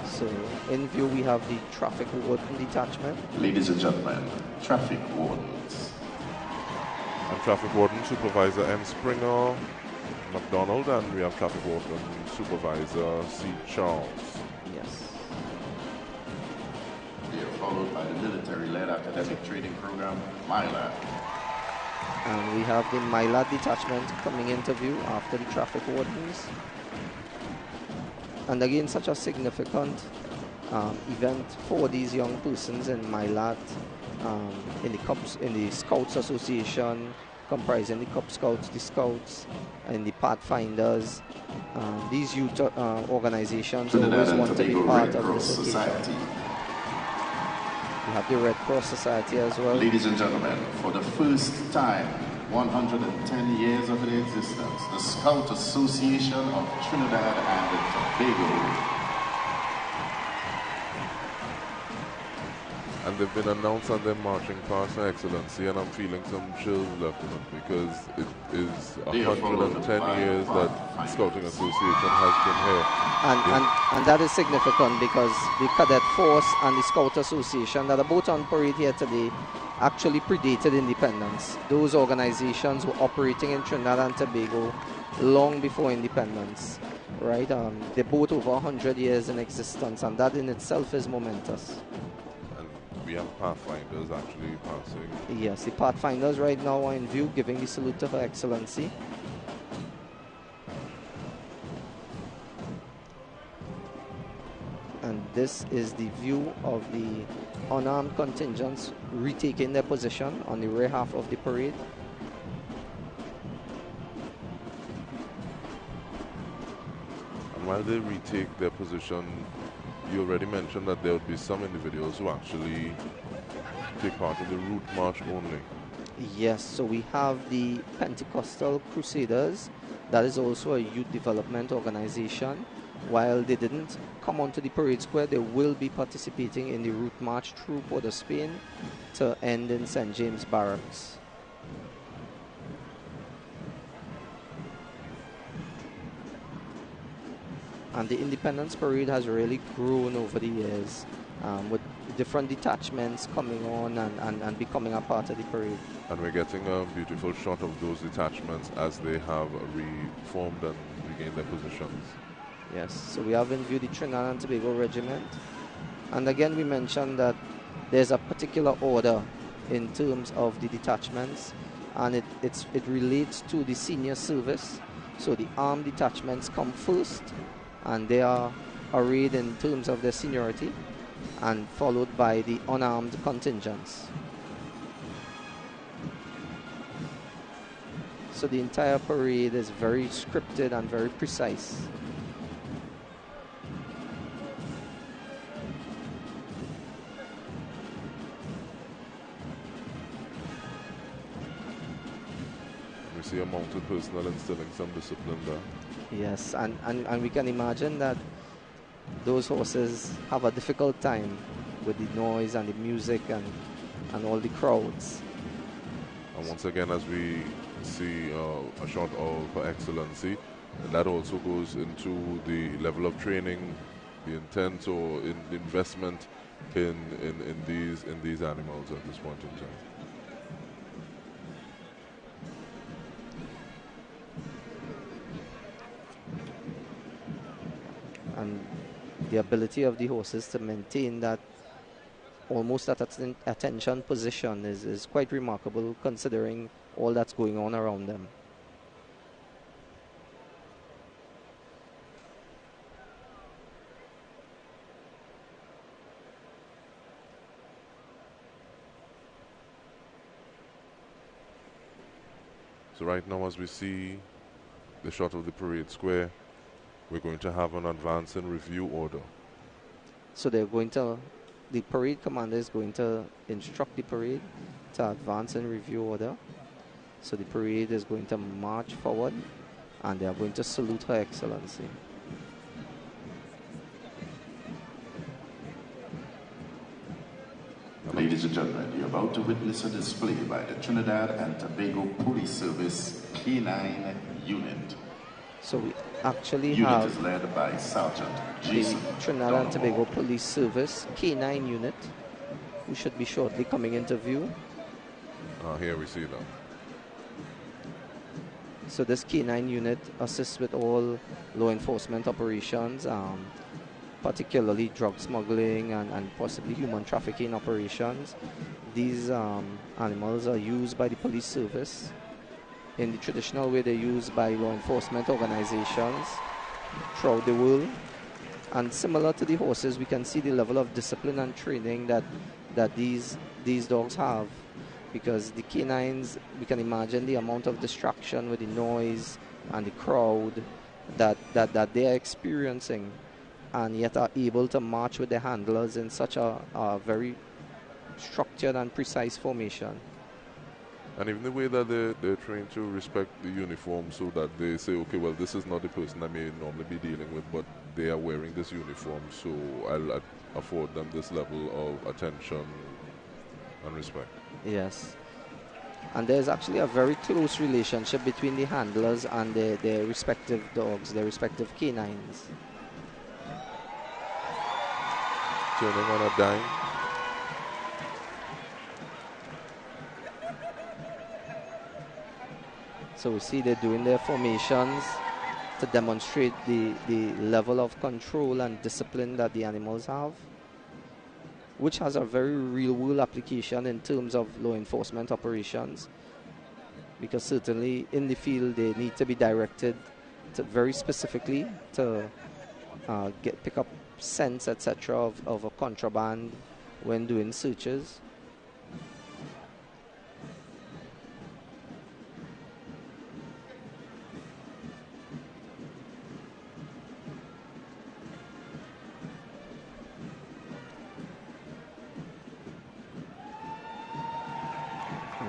So in view we have the traffic warden detachment. Ladies and gentlemen, traffic wardens. And Traffic Warden Supervisor M. Springer McDonald, and we have Traffic Warden Supervisor C. Charles. Yes. They are followed by the military-led academic training program, MILAD. And we have the Mylad detachment coming into view after the traffic wardens. And again, such a significant event for these young persons in Mylad, in the Scouts Association, comprising the Cub Scouts, the Scouts, and the Pathfinders. These youth organizations Trinidad always and want to be Tobago part Red of Cross this occasion. Society. We have the Red Cross Society as well. Ladies and gentlemen, for the first time 110 years of its existence, the Scout Association of Trinidad and Tobago. And they've been announced on their marching past, Her Excellency, and I'm feeling some chills, Lieutenant, because it is 110 years that Scouting Association has been here. And that is significant because the Cadet Force and the Scout Association that are both on parade here today actually predated independence. Those organizations were operating in Trinidad and Tobago long before independence, right? They're both over 100 years in existence, and that in itself is momentous. We have Pathfinders actually passing. Yes, the Pathfinders right now are in view, giving the salute to Her Excellency. And this is the view of the unarmed contingents retaking their position on the rear half of the parade. And while they retake their position, you already mentioned that there would be some individuals who actually take part in the route march only. Yes, so we have the Pentecostal Crusaders. That is also a youth development organization. While they didn't come onto the parade square, they will be participating in the route march through Port of Spain to end in St. James Barracks. And the Independence Parade has really grown over the years, with different detachments coming on and becoming a part of the parade. And we're getting a beautiful shot of those detachments as they have reformed and regained their positions. Yes, so we have in view the Trinidad and Tobago Regiment. And again, we mentioned that there's a particular order in terms of the detachments, and it relates to the senior service. So the armed detachments come first, and they are arrayed in terms of their seniority, and followed by the unarmed contingents. So the entire parade is very scripted and very precise. We see a mounted personnel instilling some discipline there. Yes, and we can imagine that those horses have a difficult time with the noise and the music and all the crowds. And once again, as we see a shot of Her Excellency, and that also goes into the level of training, the intent or in the investment in these animals at this point in time. And the ability of the horses to maintain that almost at attention position is quite remarkable, considering all that's going on around them. So right now, as we see the shot of the parade square, we're going to have an advance and review order. So the parade commander is going to instruct the parade to advance and review order. So the parade is going to march forward, and they are going to salute Her Excellency. Ladies and gentlemen, you're about to witness a display by the Trinidad and Tobago Police Service Canine Unit. So we actually Unit have is led by Sergeant the Jason Trinidad and Tobago Donald. Police Service Canine Unit, who should be shortly coming into view. Here we see them. So this Canine Unit assists with all law enforcement operations, particularly drug smuggling and possibly human trafficking operations. These animals are used by the police service in the traditional way they're used by law enforcement organizations throughout the world. And similar to the horses, we can see the level of discipline and training that these dogs have, because the canines, we can imagine the amount of distraction with the noise and the crowd that they are experiencing, and yet are able to march with their handlers in such a very structured and precise formation. And even the way that they're trained to respect the uniform, so that they say, okay, well, this is not the person I may normally be dealing with, but they are wearing this uniform, so I'll afford them this level of attention and respect. Yes. And there's actually a very close relationship between the handlers and their respective dogs, their respective canines. Turning on a dime. So we see they're doing their formations to demonstrate the level of control and discipline that the animals have, which has a very real-world application in terms of law enforcement operations, because certainly in the field they need to be directed to very specifically to pick up scents, etc., of a contraband when doing searches.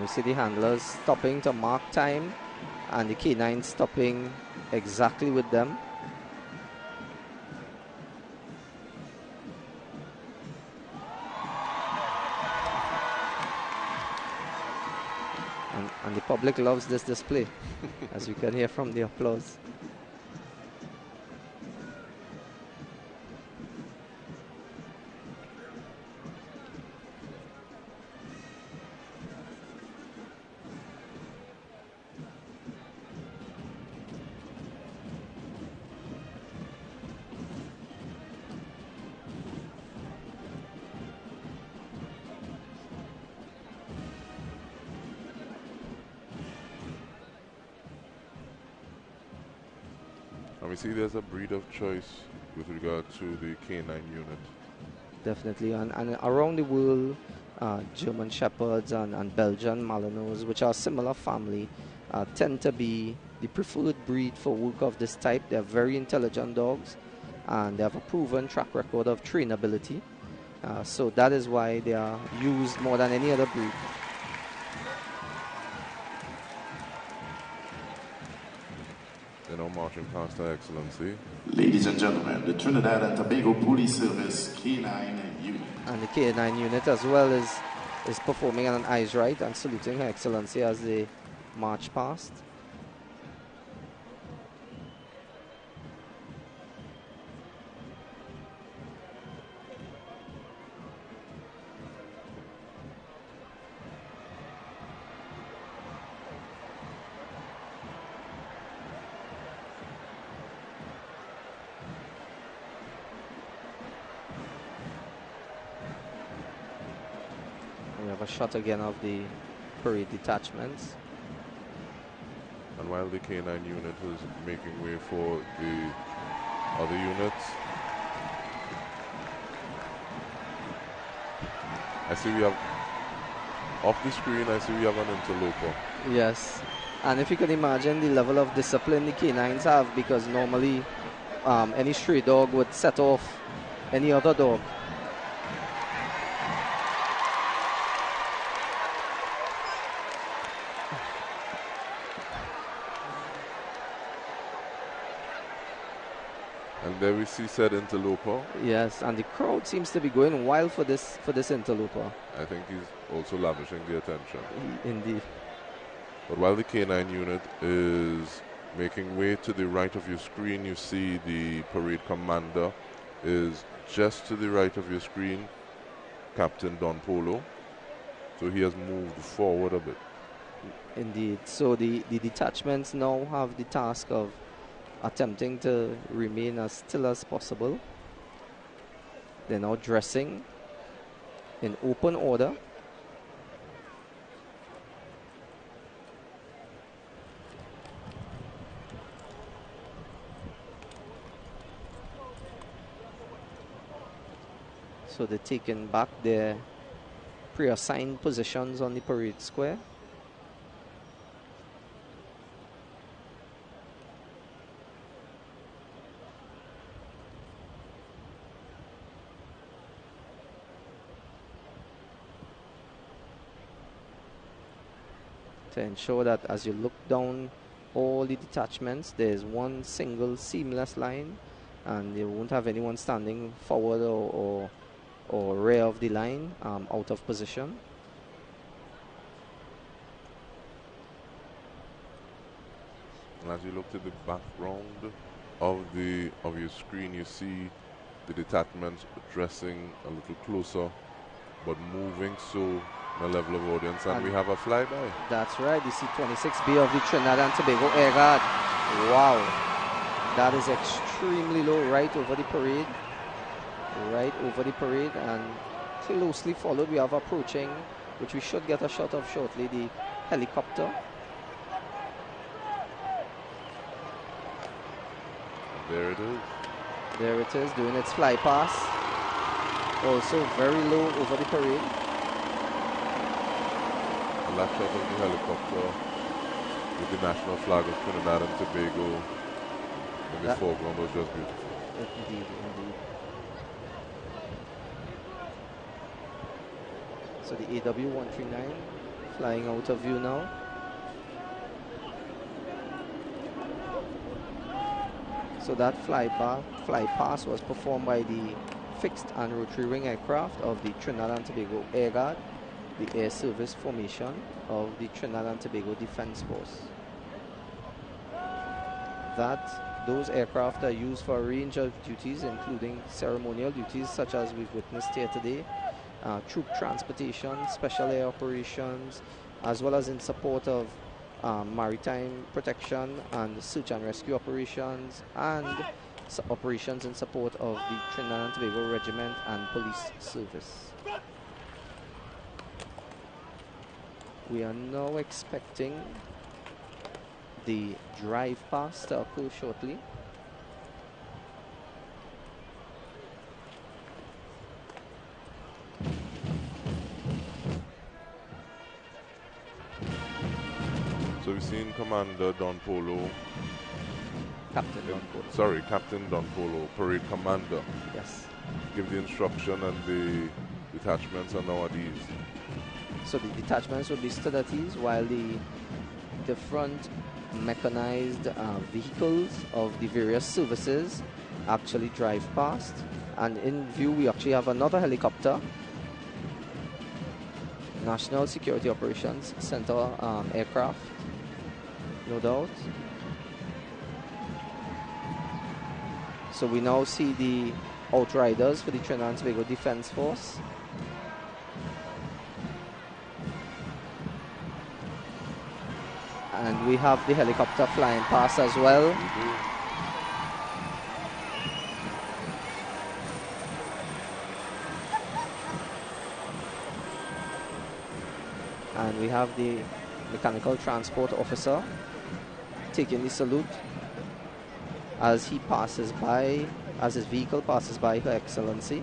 We see the handlers stopping to mark time and the canines stopping exactly with them. And the public loves this display, as you can hear from the applause. And we see there's a breed of choice with regard to the canine unit. Definitely, and around the world, German Shepherds and Belgian Malinois, which are a similar family, tend to be the preferred breed for work of this type. They're very intelligent dogs, and they have a proven track record of trainability. So that is why they are used more than any other breed. They're now marching past Her Excellency. Ladies and gentlemen, the Trinidad and Tobago Police Service Canine Unit. And the Canine unit as well is performing an eyes right and saluting Her Excellency as they march past. We have a shot again of the parade detachments. And while the canine unit is making way for the other units, I see we have, off the screen, I see we have an interloper. Yes, and if you can imagine the level of discipline the canines have, because normally any stray dog would set off any other dog. And there we see said interloper. Yes, and the crowd seems to be going wild for this interloper. I think he's also lavishing the attention. Indeed. But while the canine unit is making way to the right of your screen, you see the parade commander is just to the right of your screen, Captain Don Polo. So he has moved forward a bit. Indeed. So the detachments now have the task of attempting to remain as still as possible. They're now dressing in open order. So they're taking back their pre-assigned positions on the parade square. to ensure that as you look down all the detachments, there's one single seamless line, and you won't have anyone standing forward or rear of the line out of position. And as you look to the background of your screen, you see the detachments dressing a little closer, but moving so in a level of audience, and we have a flyby. That's right, the C-26B of the Trinidad and Tobago Air Guard. Wow, that is extremely low, right over the parade. Right over the parade, and closely followed we have approaching, which we should get a shot of shortly, the helicopter. There it is. There it is, doing its fly pass. Also very low over the parade. A last shot of the helicopter with the national flag of Trinidad and Tobago in the foreground was just beautiful. Indeed, indeed. So the AW139 flying out of view now. So that fly pass was performed by the fixed and rotary wing aircraft of the Trinidad and Tobago Air Guard, the air service formation of the Trinidad and Tobago Defense Force. Those aircraft are used for a range of duties, including ceremonial duties such as we've witnessed here today, troop transportation, special air operations, as well as in support of maritime protection and search and rescue operations, and operations in support of the Trinidad and Tobago Regiment and Police Service. We are now expecting the drive past to occur shortly. So we've seen Commander Don Polo. Captain Don Polo. Sorry, Captain Don Polo, parade commander. Yes. Give the instruction, and the detachments are now at ease. So the detachments will be stood at ease while the different mechanized vehicles of the various services actually drive past. And in view we actually have another helicopter, National Security Operations Center aircraft, no doubt. So we now see the outriders for the Trinidad and Tobago Defense Force. And we have the helicopter flying past as well. And we have the mechanical transport officer taking the salute as he passes by, as his vehicle passes by Her Excellency.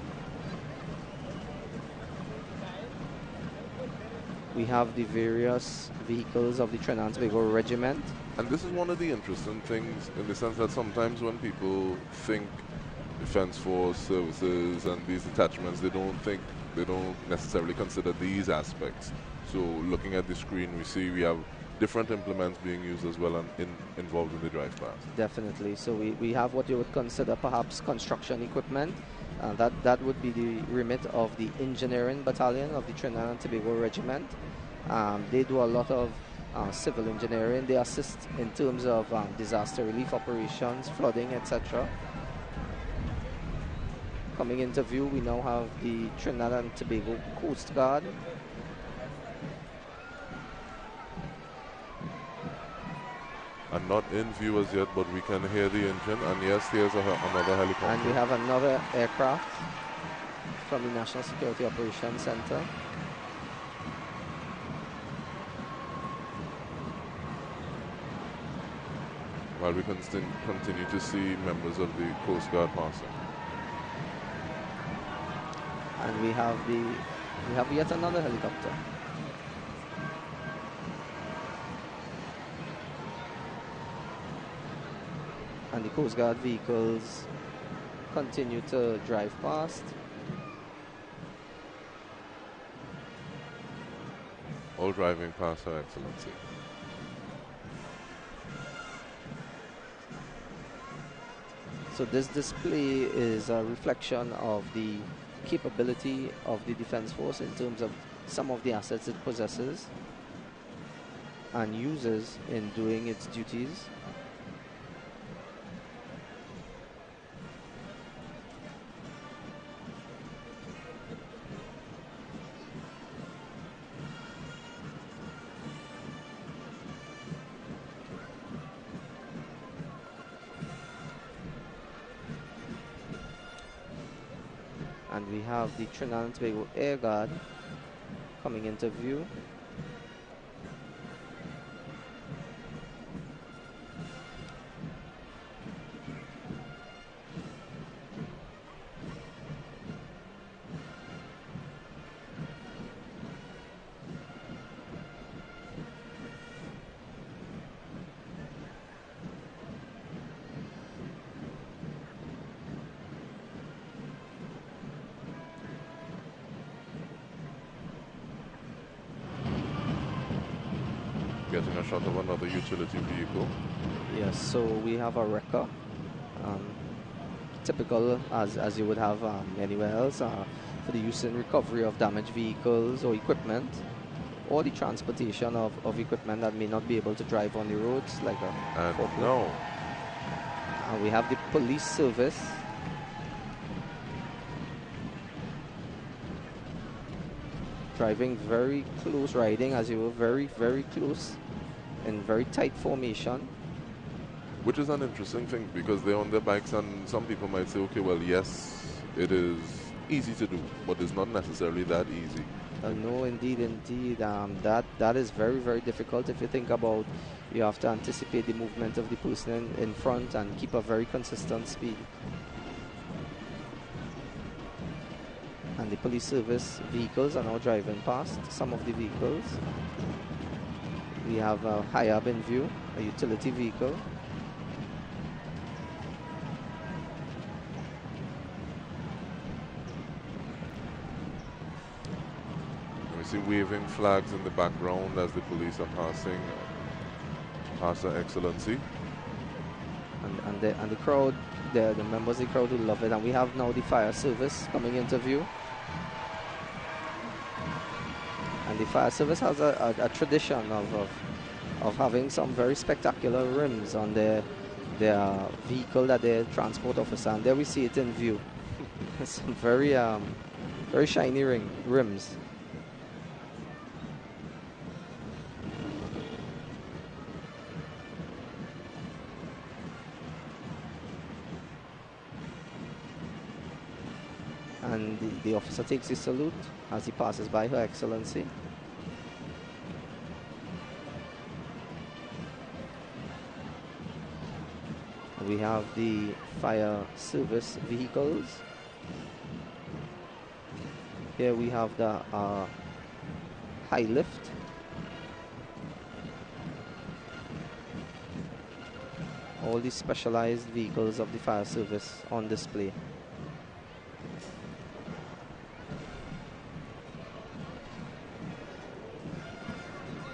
We have the various vehicles of the Trinidad and Tobago Regiment. And this is one of the interesting things, in the sense that sometimes when people think Defense Force services and these detachments, they don't necessarily consider these aspects. So looking at the screen, we see we have different implements being used as well and involved in the drive pass. Definitely. So we have what you would consider perhaps construction equipment. That would be the remit of the engineering battalion of the Trinidad and Tobago Regiment. They do a lot of civil engineering. They assist in terms of disaster relief operations, flooding, etc. Coming into view, we now have the Trinidad and Tobago Coast Guard. And not in view as yet, but we can hear the engine. And yes, here's another helicopter. And we have another aircraft from the National Security Operations Center. While we continue to see members of the Coast Guard passing. And we have yet another helicopter. And the Coast Guard vehicles continue to drive past. All driving past Her Excellency. So this display is a reflection of the capability of the Defense Force in terms of some of the assets it possesses and uses in doing its duties. And we have the Trinidad and Tobago Air Guard coming into view. Getting a shot of another utility vehicle. Yes, so we have a wrecker, typical as you would have anywhere else, for the use and recovery of damaged vehicles or equipment, or the transportation of equipment that may not be able to drive on the roads, like a And forklift. no, We have the police service. Driving very close, riding as you were, very, very close, in very tight formation. which is an interesting thing because they're on their bikes, and some people might say, okay, well, yes, it is easy to do, but it's not necessarily that easy. No, indeed, indeed. That is very, very difficult. If you think about, you have to anticipate the movement of the person in front and keep a very consistent speed. And the police service vehicles are now driving past some of the vehicles. We have a HIAB in view, a utility vehicle. We see waving flags in the background as the police are passing past Her Excellency. And the crowd, the members of the crowd who love it. And we have now the fire service coming into view. And the fire service has a tradition of having some very spectacular rims on their vehicle that they transport officer. And there we see it in view. Some very shiny rims. And the officer takes his salute as he passes by Her Excellency. We have the fire service vehicles. Here we have the high lift. All the specialized vehicles of the fire service on display.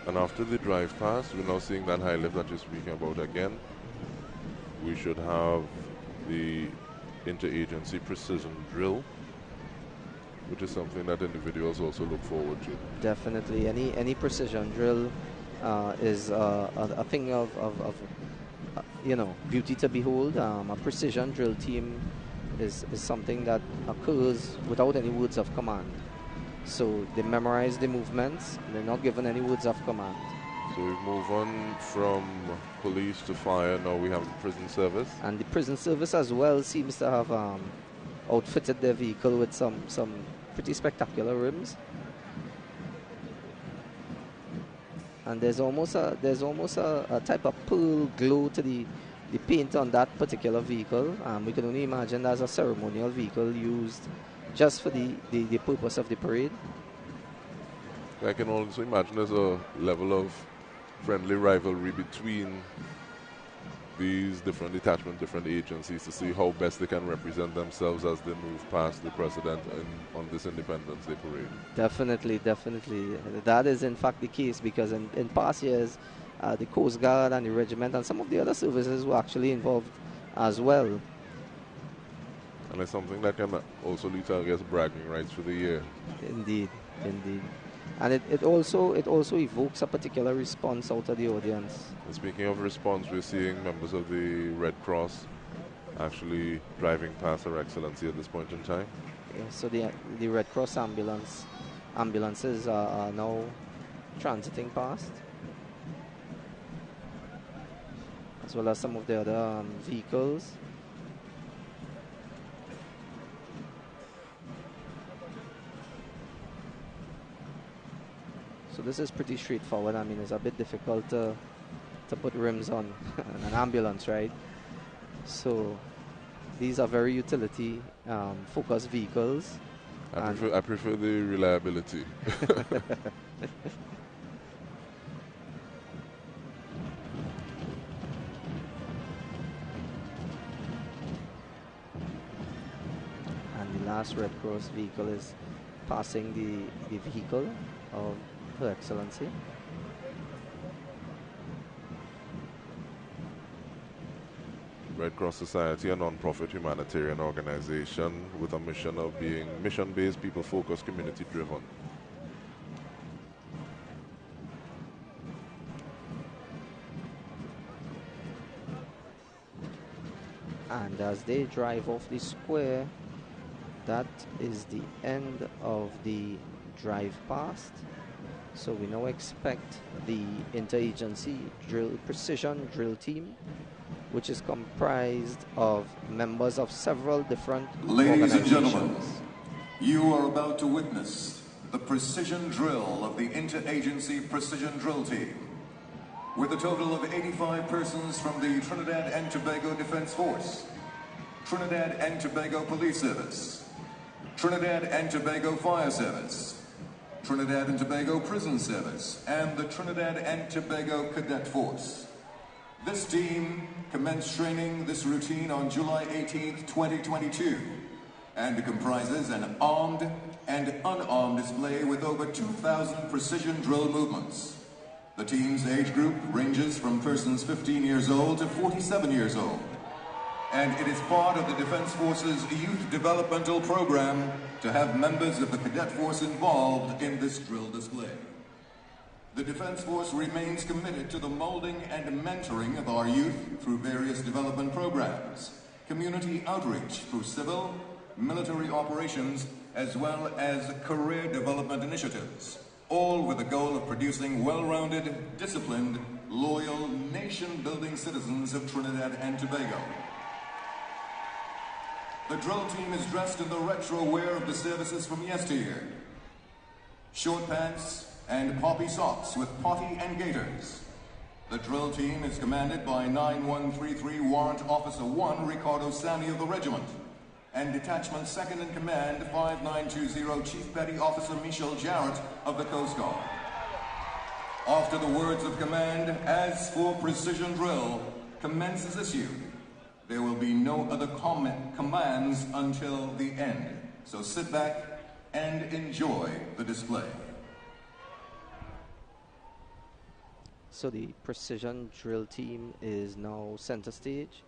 And after the drive past, we're now seeing that high lift that you're speaking about again. We should have the interagency precision drill, which is something that individuals also look forward to. Definitely, any precision drill is a thing of beauty to behold. A precision drill team is something that occurs without any words of command. So they memorize the movements. They're not given any words of command. So we move on from police to fire. Now we have the prison service. And the prison service as well seems to have outfitted their vehicle with some pretty spectacular rims. And there's almost a type of pearl glow to the paint on that particular vehicle. We can only imagine that's a ceremonial vehicle used just for the purpose of the parade. I can also imagine there's a level of friendly rivalry between these different detachments, different agencies, to see how best they can represent themselves as they move past the president on this Independence Day parade. Definitely. That is in fact the case, because in past years, the Coast Guard and the regiment and some of the other services were actually involved as well. And it's something that can also lead to, I guess, bragging rights for the year. Indeed, indeed. And it also evokes a particular response out of the audience. And speaking of response, we're seeing members of the Red Cross actually driving past Her Excellency at this point in time. Yeah, so the Red Cross ambulances are now transiting past, as well as some of the other vehicles. So this is pretty straightforward. I mean, it's a bit difficult to put rims on an ambulance, right? So these are very utility focused vehicles. I prefer the reliability. And the last Red Cross vehicle is passing the vehicle of Her Excellency. Red Cross Society, a non-profit humanitarian organization with a mission of being mission-based, people-focused, community-driven. And as they drive off the square, that is the end of the drive past. So we now expect the interagency precision drill team, which is comprised of members of several different Ladies and organizations. gentlemen, you are about to witness the precision drill of the Interagency Precision Drill Team. With a total of 85 persons from the Trinidad and Tobago Defense Force, Trinidad and Tobago Police Service, Trinidad and Tobago Fire Service, Trinidad and Tobago Prison Service, and the Trinidad and Tobago Cadet Force. This team commenced training this routine on July 18th, 2022, and comprises an armed and unarmed display with over 2,000 precision drill movements. The team's age group ranges from persons 15 years old to 47 years old, and it is part of the Defense Force's Youth Developmental Program to have members of the Cadet Force involved in this drill display. The Defense Force remains committed to the molding and mentoring of our youth through various development programs, community outreach through civil, military operations, as well as career development initiatives, all with the goal of producing well-rounded, disciplined, loyal, nation-building citizens of Trinidad and Tobago. The drill team is dressed in the retro wear of the services from yesteryear. Short pants and poppy socks with potty and gaiters. The drill team is commanded by 9133 Warrant Officer 1 Ricardo Sammy of the regiment, and Detachment Second in Command 5920 Chief Petty Officer Michel Jarrett of the Coast Guard. After the words of command, "As for precision drill," commences issued, there will be no other commands until the end. So sit back and enjoy the display. So the precision drill team is now center stage,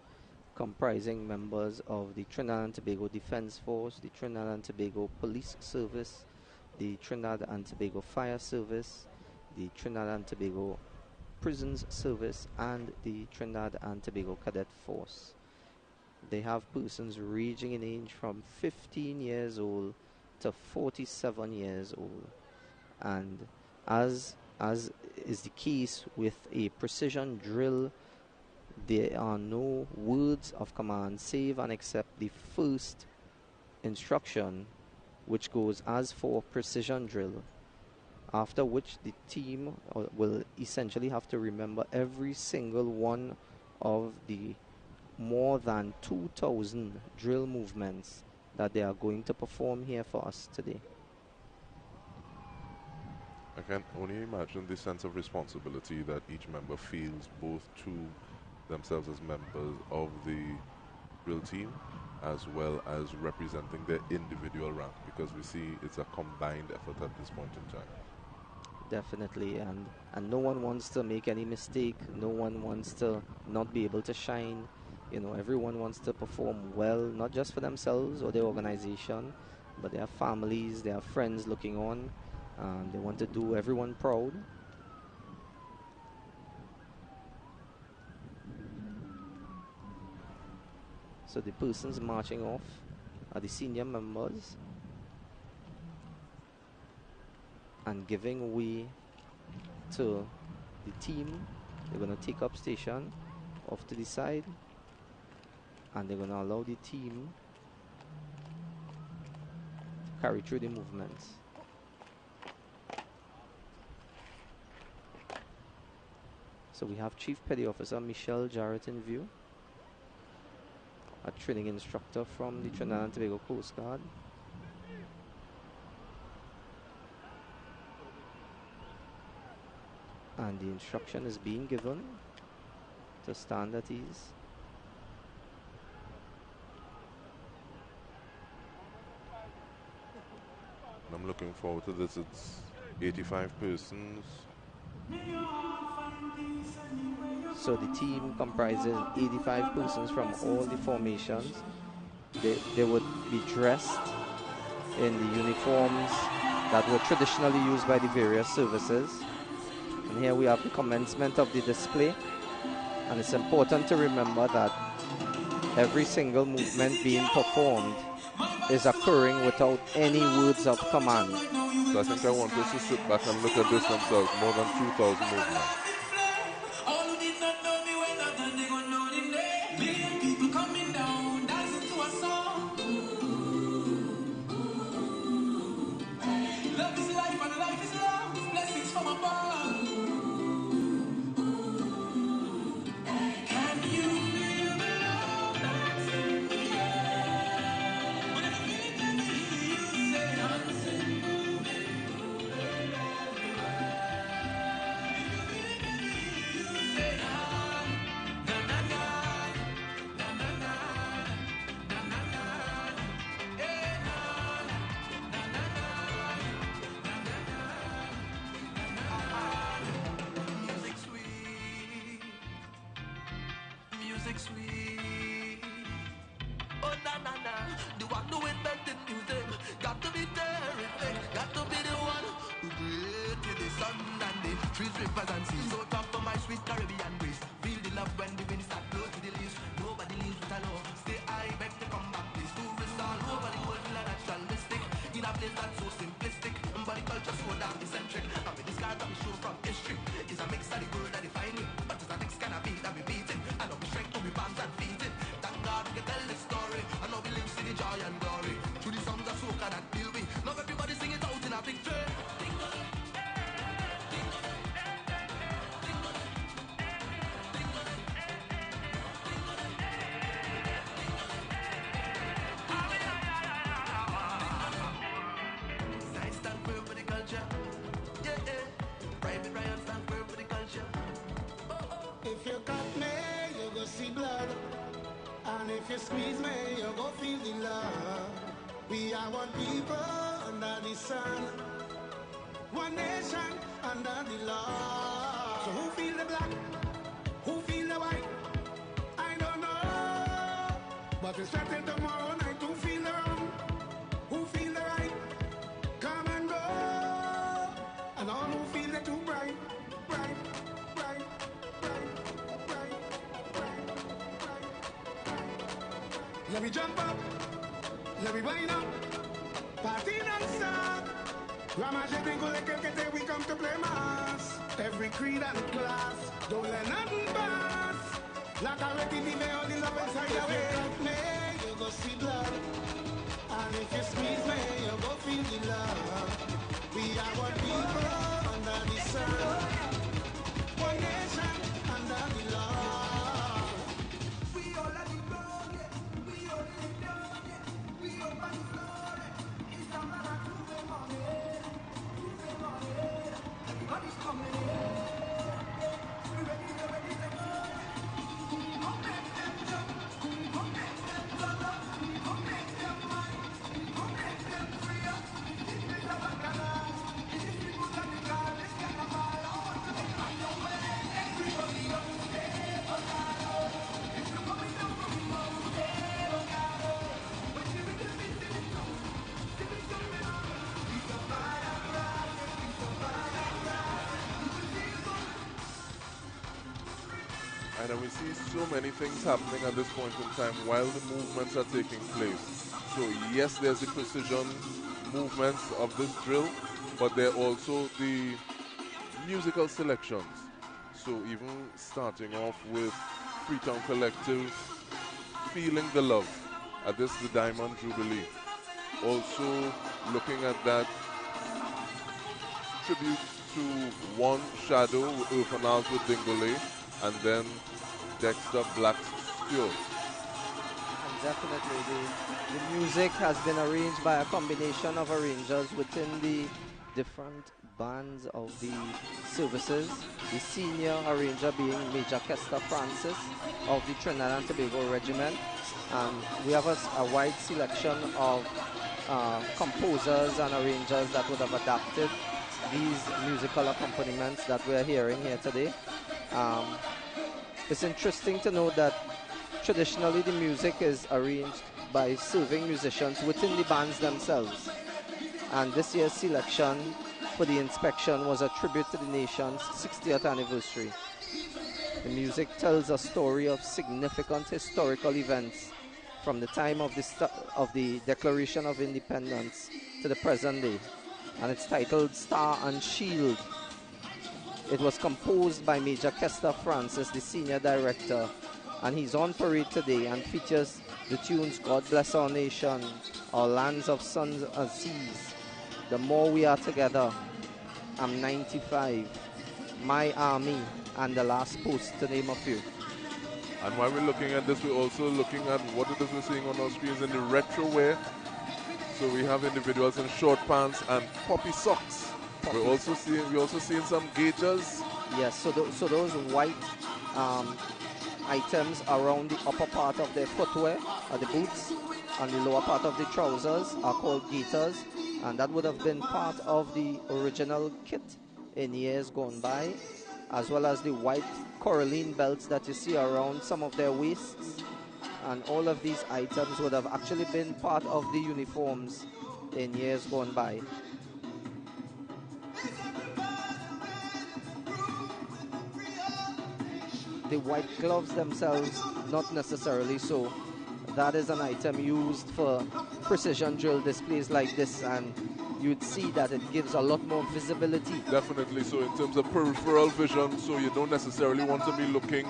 comprising members of the Trinidad and Tobago Defense Force, the Trinidad and Tobago Police Service, the Trinidad and Tobago Fire Service, the Trinidad and Tobago Prisons Service, and the Trinidad and Tobago Cadet Force. They have persons ranging in age from 15 years old to 47 years old. And as is the case with a precision drill, there are no words of command save and except the first instruction, which goes as for precision drill, after which the team will essentially have to remember every single one of the more than 2,000 drill movements that they are going to perform here for us today. I can only imagine the sense of responsibility that each member feels, both to themselves as members of the drill team, as well as representing their individual rank, because we see it's a combined effort at this point in time. Definitely, and no one wants to make any mistake. No one wants to not be able to shine. everyone wants to perform well, not just for themselves or their organization, but their families, their friends looking on. They want to do everyone proud. So the persons marching off are the senior members and giving way to the team. They're going to take up station off to the side, and they're going to allow the team to carry through the movements. So we have Chief Petty Officer Michelle Jarrett in view, a training instructor from the Trinidad and Tobago Coast Guard. And the instruction is being given to stand at ease. I'm looking forward to this. It's 85 persons. So the team comprises 85 persons from all the formations. They would be dressed in the uniforms that were traditionally used by the various services. And here we have the commencement of the display. And it's important to remember that every single movement being performed is occurring without any words of command. So I think I want us to sit back and look at this themselves. More than 2,000 movements. If you cut me, you go see blood. And if you squeeze me, you go feel the love. We are one people under the sun, one nation under the law. So who feel the black? Who feel the white? I don't know. But it's starting tomorrow night to feel the wrong. Who feel the right? Come and go. And all who feel the too bright, bright, bright, bright, bright, bright, bright. Let me jump up. Let me wind up. Party non-stop. Ramage tengo de que we come to play mass. Every creed and class. Don't let nothing pass. Like I already leave me all the love inside the way. If you cut me, you go see blood. And if you squeeze me, you go feel the love. We are one people under the sun. One nation under the law. We all let it go, yeah. We all let it go, yeah. We all let it go, yeah. It's time to move them on it. Move them on it. Everybody's coming in. We ready to go. Come make them jump. Come make them jump. Come make them and we see so many things happening at this point in time while the movements are taking place. So yes, there's the precision movements of this drill, but there are also the musical selections. So even starting off with Freetown Collective, Feeling the Love, at this the Diamond Jubilee. Also looking at that tribute to One Shadow, Urfanals with Dingole, and then Dexter Black's Stewart. And definitely the music has been arranged by a combination of arrangers within the different bands of the services. The senior arranger being Major Kester Francis of the Trinidad and Tobago Regiment. And we have a wide selection of composers and arrangers that would have adapted these musical accompaniments that we're hearing here today. It's interesting to note that traditionally the music is arranged by serving musicians within the bands themselves. And this year's selection for the inspection was a tribute to the nation's 60th anniversary. The music tells a story of significant historical events from the time of the Declaration of Independence to the present day. And it's titled Star and Shield. It was composed by Major Kester Francis, the senior director, and he's on parade today and features the tunes God Bless Our Nation, Our Lands of Suns and Seas, The More We Are Together, I'm 95, My Army, and The Last Post, to name a few. And while we're looking at this, we're also looking at what it is we're seeing on our screens in the retro wear. So we have individuals in short pants and poppy socks. We're also seeing some gauges. Yes, so those white items around the upper part of their footwear are the boots, and the lower part of the trousers are called gaiters, and that would have been part of the original kit in years gone by, as well as the white coralline belts that you see around some of their waists. And all of these items would have actually been part of the uniforms in years gone by. The white gloves themselves, not necessarily so. That is an item used for precision drill displays like this, and you'd see that it gives a lot more visibility. Definitely. So in terms of peripheral vision, so you don't necessarily want to be looking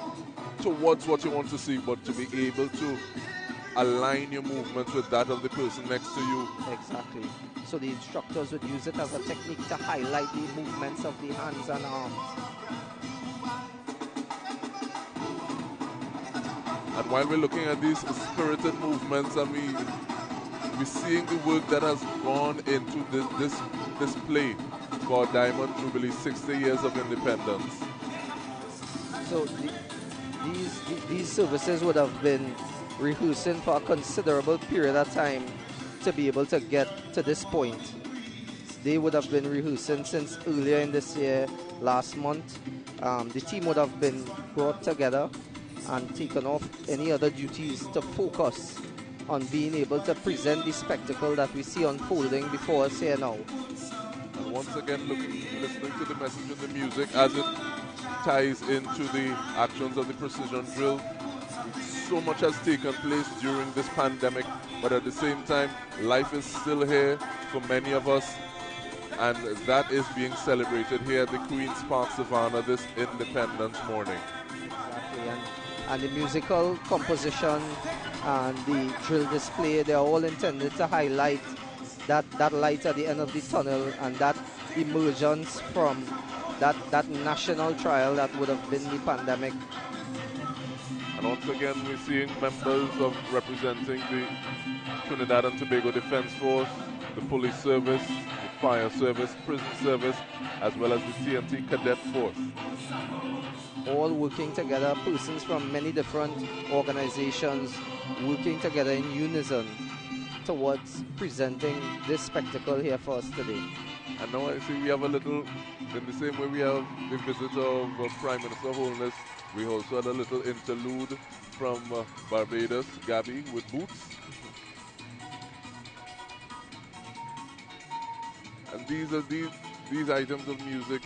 towards what you want to see, but to be able to align your movements with that of the person next to you. Exactly. So the instructors would use it as a technique to highlight the movements of the hands and arms. And while we're looking at these spirited movements, and we're seeing the work that has gone into this play called Diamond Jubilee, 60 years of independence. So these services would have been rehearsing for a considerable period of time to be able to get to this point. They would have been rehearsing since earlier in this year, last month. The team would have been brought together and taken off any other duties to focus on being able to present the spectacle that we see unfolding before us here now. And once again, listening to the message in the music as it ties into the actions of the precision drill. So much has taken place during this pandemic, but at the same time, life is still here for many of us, and that is being celebrated here at the Queen's Park, Savannah, this Independence morning. Exactly, and the musical composition and the drill display, they are all intended to highlight that light at the end of the tunnel and that emergence from that national trial that would have been the pandemic. And once again, we're seeing members of representing the Trinidad and Tobago Defense Force, the Police Service, the Fire Service, Prison Service, as well as the TNT Cadet Force. All working together, persons from many different organizations working together in unison towards presenting this spectacle here for us today. And now I see we have a little, in the same way we have the visit of Prime Minister Holness, we also had a little interlude from Barbados, Gabby, with boots. And these are these items of music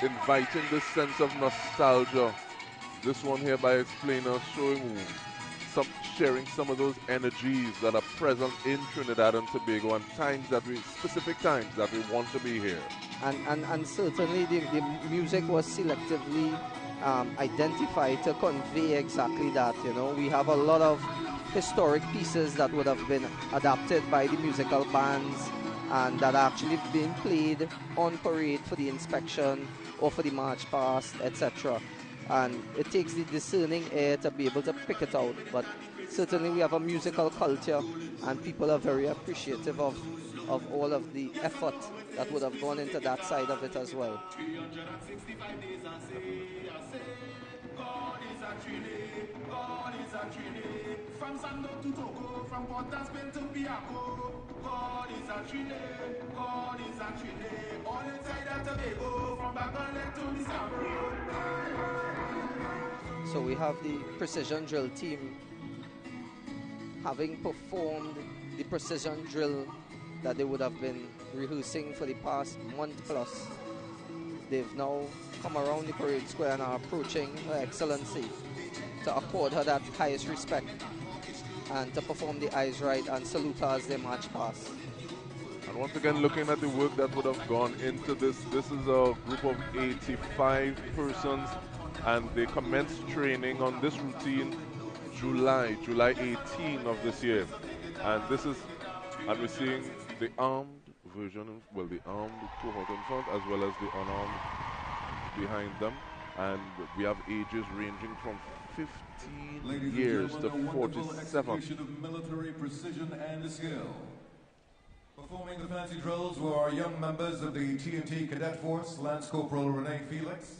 inviting this sense of nostalgia this one here by Explainer, showing some, sharing some of those energies that are present in Trinidad and Tobago, and specific times that we want to be here. And certainly the music was selectively identified to convey exactly that. You know, we have a lot of historic pieces that would have been adapted by the musical bands and that are actually being played on parade for the inspection or for the march past, etc. And it takes the discerning ear to be able to pick it out. But certainly we have a musical culture, and people are very appreciative of all of the effort that would have gone into that side of it as well. 365 days I say, God is a Trinity, God is a Trinity. From Sando to Togo, from Port of Spain to Piaco, God is a Trinity, God is a Trinity. All inside of Tobago, from Bacolod to the Scarborough. So we have the precision drill team having performed the precision drill that they would have been rehearsing for the past month plus. They've now come around the parade square and are approaching Her Excellency to accord her that highest respect and to perform the eyes right and salute her as they march past. And once again, looking at the work that would have gone into this is a group of 85 persons, and they commenced training on this routine July 18 of this year. And we're seeing the armed version, well, the armed cohort in front as well as the unarmed behind them. And we have ages ranging from 15 Ladies years and to gentlemen, a wonderful 47. execution of military precision and skill. Performing the fancy drills were our young members of the TNT Cadet Force, Lance Corporal Rene Felix,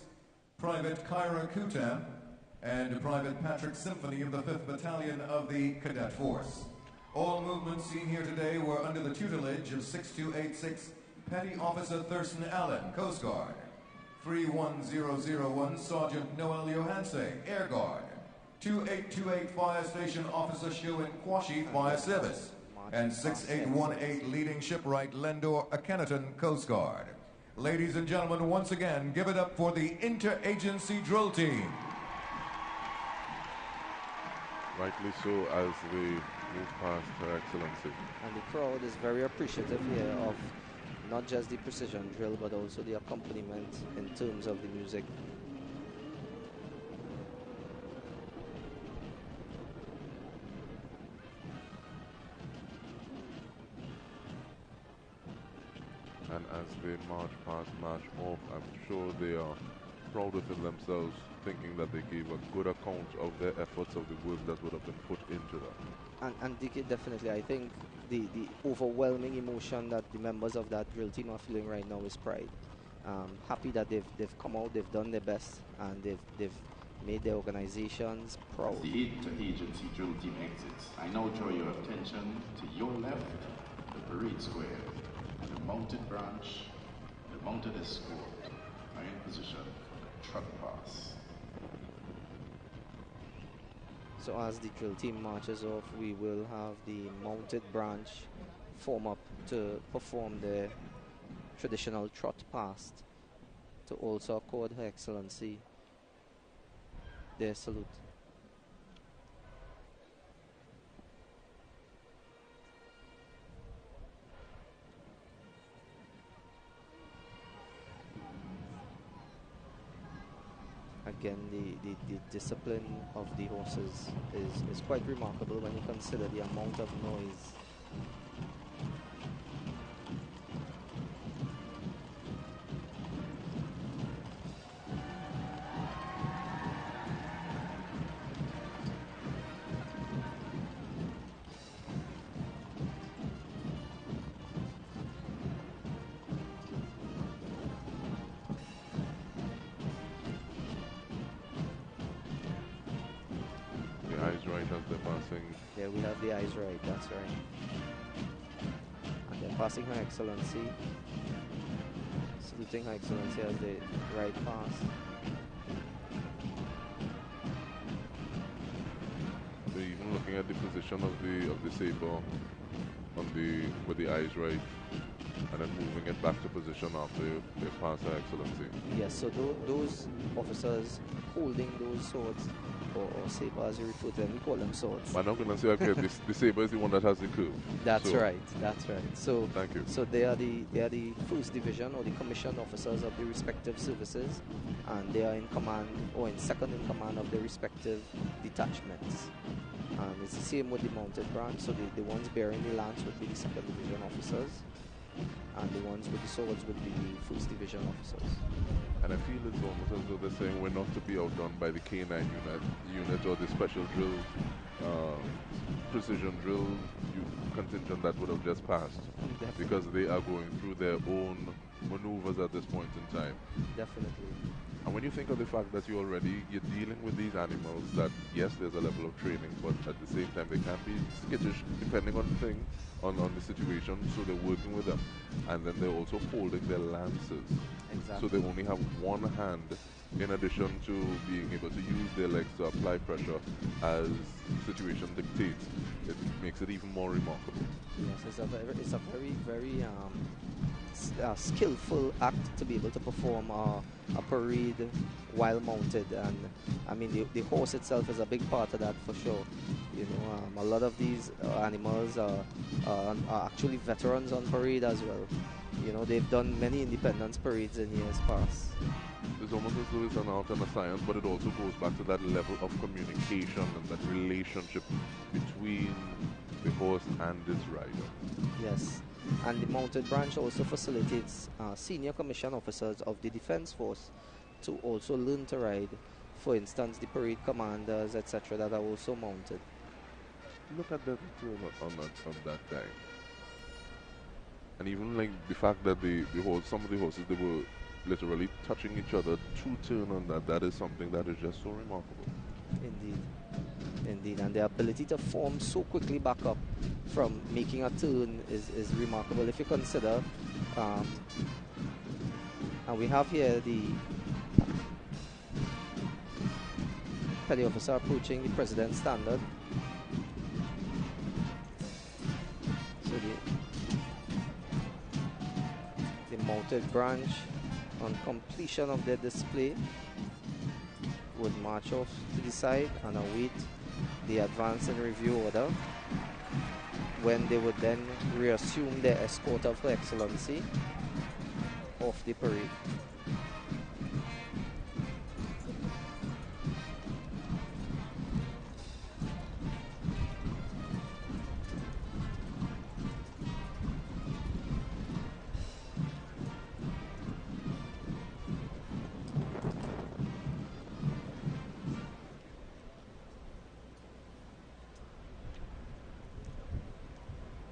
Private Kyra Kutam, and Private Patrick Symphony of the 5th Battalion of the Cadet Force. All movements seen here today were under the tutelage of 6286 Petty Officer Thurston Allen, Coast Guard, 31001 Sergeant Noel Johanse, Air Guard, 2828 Fire Station Officer Sherwin Quashi, Fire Service, and 6818 Leading Shipwright Lendor Akhenaton, Coast Guard. Ladies and gentlemen, once again, give it up for the Interagency Drill Team. Rightly so, as they move past Her Excellency. And the crowd is very appreciative here of not just the precision drill but also the accompaniment in terms of the music. And as they march past, march off, I'm sure they are proud within themselves, thinking that they gave a good account of their efforts, of the work that would have been put into that. And DK, definitely, I think the overwhelming emotion that the members of that drill team are feeling right now is pride. Happy that they've come out, they've done their best, and they've made their organizations proud. As the interagency drill team exits, I now draw your attention to your left, the parade square, and the mounted branch, the mounted escort are in position for the truck pass. So as the drill team marches off, we will have the mounted branch form up to perform the traditional trot past to also accord Her Excellency their salute. Again, the discipline of the horses is quite remarkable when you consider the amount of noise. Eyes right as they're passing. There we have the eyes right, that's right. And they're passing Her Excellency, saluting Her Excellency as they ride past. So even looking at the position of the saber on with the eyes right, and then moving it back to position after you pass Her Excellency. Yes, so those officers holding those swords, or saber as you refer to them, we call them swords. I'm not going to say, okay, the saber is the one that has the curve. That's So, right, that's right. So thank you. So they are the first division or the commissioned officers of the respective services, and they are in command or in second in command of the respective detachments. And it's the same with the mounted branch. So the ones bearing the lance would be the second division officers, and the ones with the swords would be the first division officers. And I feel it's almost as though they're saying we're not to be outdone by the Canine unit or the special drill, precision drill contingent that would have just passed. Definitely. Because they are going through their own maneuvers at this point in time. Definitely. And when you think of the fact that you're dealing with these animals that, yes, there's a level of training, but at the same time they can be skittish depending on the situation, so they're working with them. And then they're also holding their lances. Exactly. So they only have one hand in addition to being able to use their legs to apply pressure as the situation dictates. It makes it even more remarkable. Yes, it's a very skillful act to be able to perform a parade while mounted, and I mean the horse itself is a big part of that for sure. You know, a lot of these animals are actually veterans on parade as well. You know, they've done many independence parades in years past. It's almost as though it's an art and a science, but it also goes back to that level of communication and that relationship between the horse and its rider. Yes, and the mounted branch also facilitates senior commissioned officers of the defense force to also learn to ride. For instance, the parade commanders, etc., that are also mounted. Look at that on that guy. And even like the fact that some of the horses, they were literally touching each other to turn on that is something that is just so remarkable. Indeed, and the ability to form so quickly back up from making a turn is remarkable if you consider, and we have here the petty officer approaching the president's standard. So the mounted branch, on completion of their display, would march off to the side and await the advance and review order, when they would then reassume their escort of Her Excellency off the parade.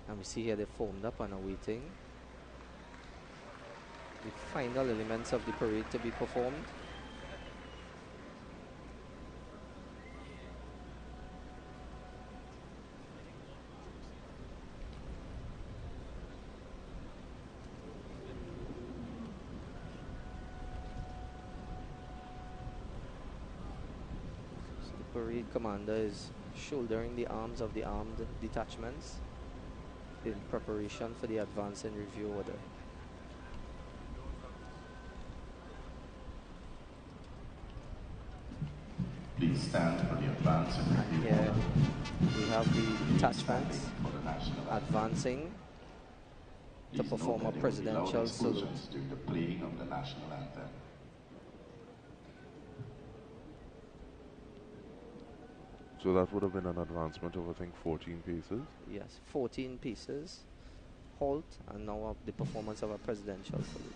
And we see here they formed up and awaiting the final elements of the parade to be performed. So the parade commander is shouldering the arms of the armed detachments in preparation for the advance and review order. Please stand for the advance and review Here order. we have the detachments For the national anthem. advancing to Please perform note a that there will be loud presidential salute. explosions during the playing of the national anthem. So that would have been an advancement of, I think, 14 paces. Yes, 14 pieces, halt, and now the performance of a presidential salute.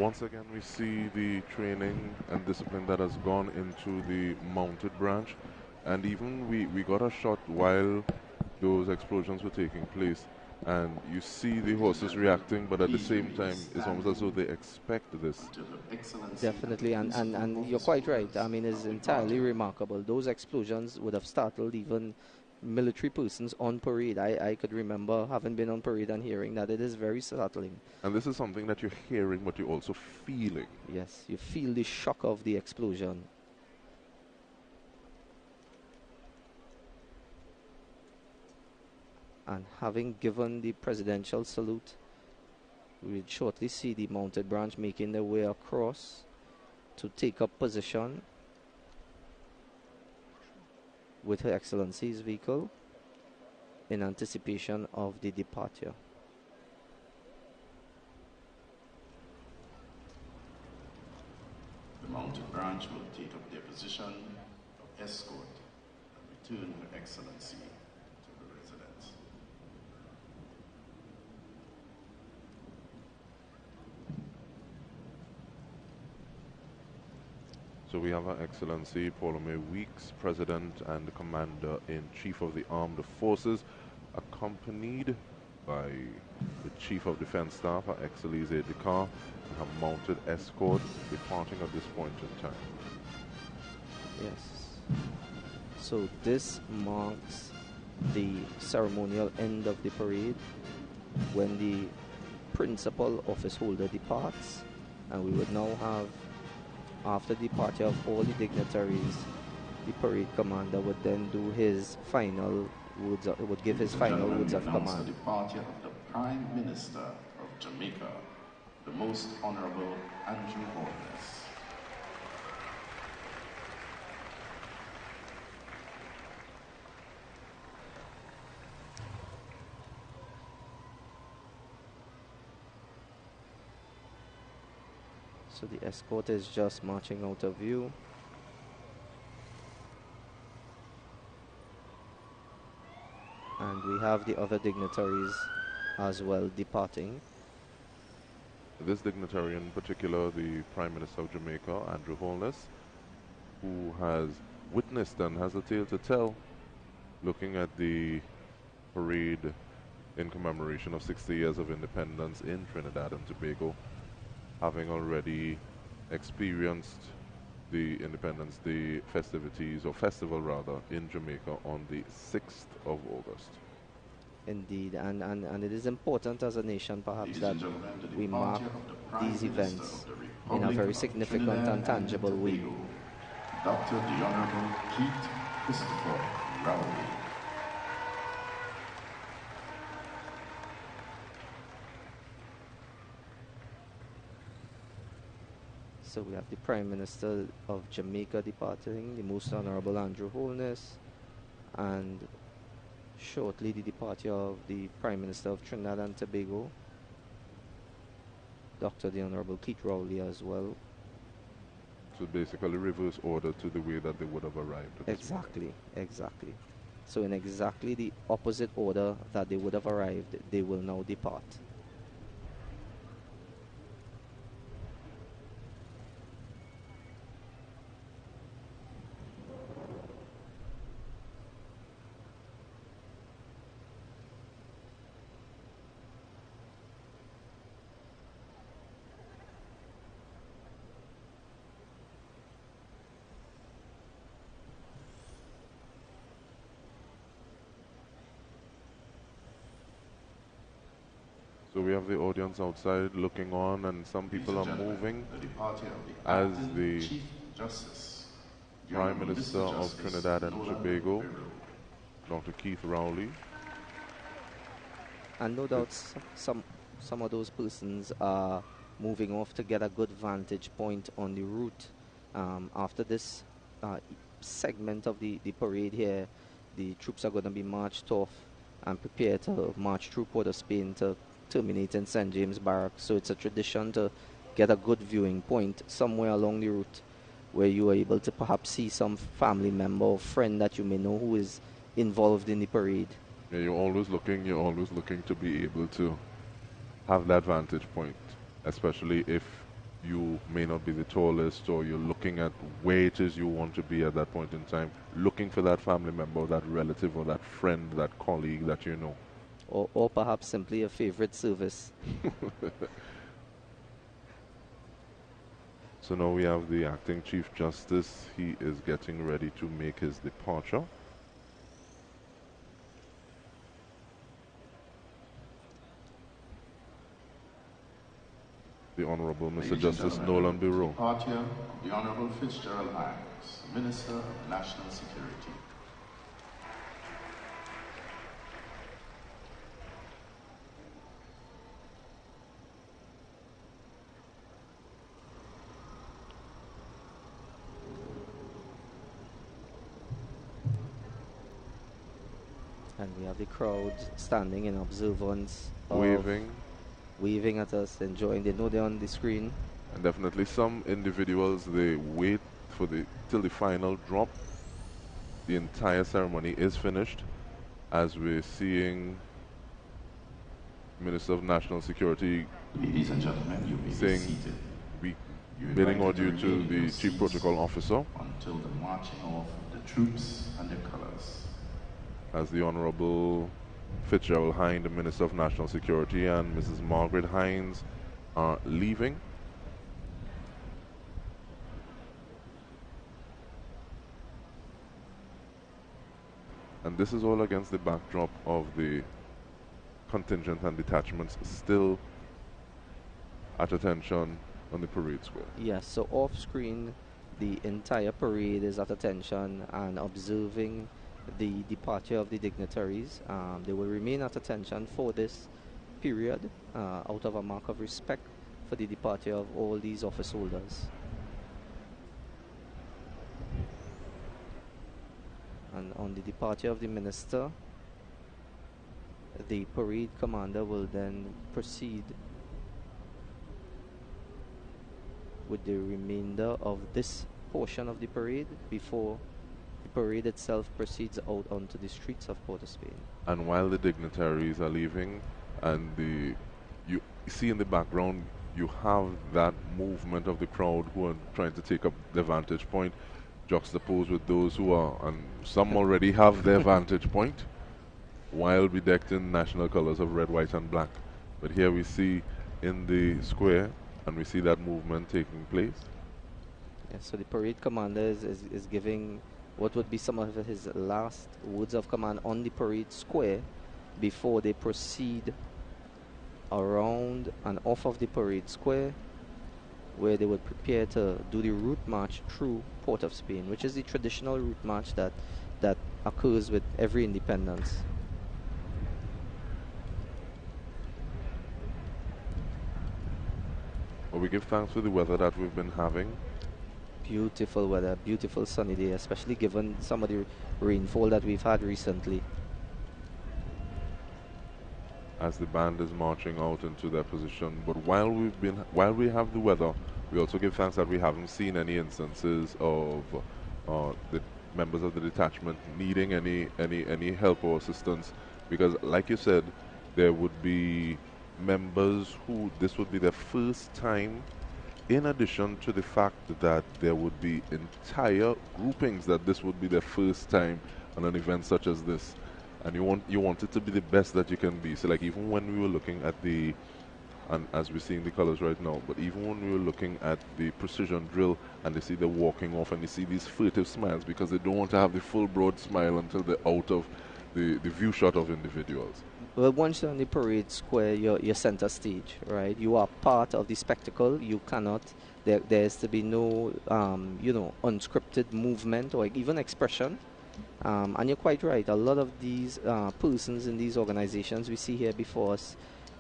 once again, we see the training and discipline that has gone into the mounted branch. And even we got a shot while those explosions were taking place. And you see the horses reacting, but at the same time, it's almost as though they expect this. Definitely, and you're quite right. I mean, it's entirely remarkable. Those explosions would have startled even military persons on parade. I could remember having been on parade and hearing that. It is very startling. And this is something that you're hearing, but you're also feeling. Yes, you feel the shock of the explosion. And having given the presidential salute, we will shortly see the mounted branch making their way across to take up position with Her Excellency's vehicle in anticipation of the departure. The mounted branch will take up their position of escort and return Her Excellency to the residence. So we have Her Excellency Paulomé Weeks, President and Commander-in-Chief of the Armed Forces, accompanied by the Chief of Defense Staff, Her Excellency Dakar, and her mounted escort departing at this point in time. Yes. So this marks the ceremonial end of the parade when the principal office holder departs, and we would now have, after the departure of all the dignitaries, the parade commander would then do his final words, would give his final words of command. The departure of the Prime Minister of Jamaica, the Most Honorable Andrew Holness. So the escort is just marching out of view. And we have the other dignitaries as well departing. This dignitary in particular, the Prime Minister of Jamaica, Andrew Holness, who has witnessed and has a tale to tell, looking at the parade in commemoration of 60 years of independence in Trinidad and Tobago, having already experienced the Independence Day festivities, or festival rather, in Jamaica on the 6th of August. Indeed, and it is important as a nation perhaps that we mark these events in a very significant and tangible way. Dr. the Honorable Keith Christopher Rowley. So we have the Prime Minister of Jamaica departing, the Most Honorable Andrew Holness, and shortly the departure of the Prime Minister of Trinidad and Tobago, Dr. the Honorable Keith Rowley as well. So basically reverse order to the way that they would have arrived. Exactly. So in exactly the opposite order that they would have arrived, they will now depart. So we have the audience outside looking on, and some people are moving as the Chief Justice, Prime Minister of Trinidad and Tobago, Dr. Keith Rowley. And no doubt some of those persons are moving off to get a good vantage point on the route. After this segment of the parade here, the troops are going to be marched off and prepared to march through Port of Spain to terminate in St. James Barracks. So it's a tradition to get a good viewing point somewhere along the route where you are able to perhaps see some family member or friend that you may know who is involved in the parade. Yeah, you're always looking to be able to have that vantage point, especially if you may not be the tallest, or you're looking at where it is you want to be at that point in time, looking for that family member, that relative, or that friend, that colleague that you know. Or perhaps simply a favorite service. So now we have the acting Chief Justice. He is getting ready to make his departure. The Honorable Mr. Justice Nolan Bureau. Departure of the Honorable Fitzgerald Hines, Minister of National Security. And we have the crowd standing in observance, waving at us, enjoying. They know they're on the screen. And definitely some individuals, they wait for till the final drop. The entire ceremony is finished, as we're seeing Minister of National Security Ladies and gentlemen, you may be saying, seated. bidding audio to the Chief Protocol Officer, until the marching off of the troops and their colors. as the Honorable Fitzgerald Hines, the Minister of National Security, and Mrs. Margaret Hines are leaving. And this is all against the backdrop of the contingent and detachments still at attention on the parade square. Yes, so off screen, the entire parade is at attention and observing the departure of the dignitaries. They will remain at attention for this period out of a mark of respect for the departure of all these office holders. And on the departure of the minister, the parade commander will then proceed with the remainder of this portion of the parade before the parade itself proceeds out onto the streets of Port-of-Spain. And while the dignitaries are leaving, and you see in the background, you have that movement of the crowd who are trying to take up the vantage point, juxtaposed with those who are, and some already have their vantage point, while bedecked in national colors of red, white, and black. But here we see in the square, and we see that movement taking place. Yes, so the parade commander is giving what would be some of his last words of command on the parade square before they proceed around and off of the parade square, where they would prepare to do the route march through Port-of-Spain, which is the traditional route march that occurs with every independence. Well, we give thanks for the weather that we've been having. Beautiful weather, beautiful sunny day, especially given some of the rainfall that we've had recently. As the band is marching out into their position. But while we have the weather, we also give thanks that we haven't seen any instances of the members of the detachment needing any help or assistance, because like you said, there would be members who this would be their first time, in addition to the fact that there would be entire groupings that this would be their first time on an event such as this. And you want it to be the best that you can be. So like even when we were looking at and as we're seeing the colors right now, but even when we were looking at the precision drill and they see they're walking off and they see these furtive smiles because they don't want to have the full broad smile until they're out of the view shot of individuals. Well, once you're on the parade square, you're center stage, right? You are part of the spectacle. You cannot, there's to be no, unscripted movement or even expression. And you're quite right. A lot of these persons in these organizations we see here before us,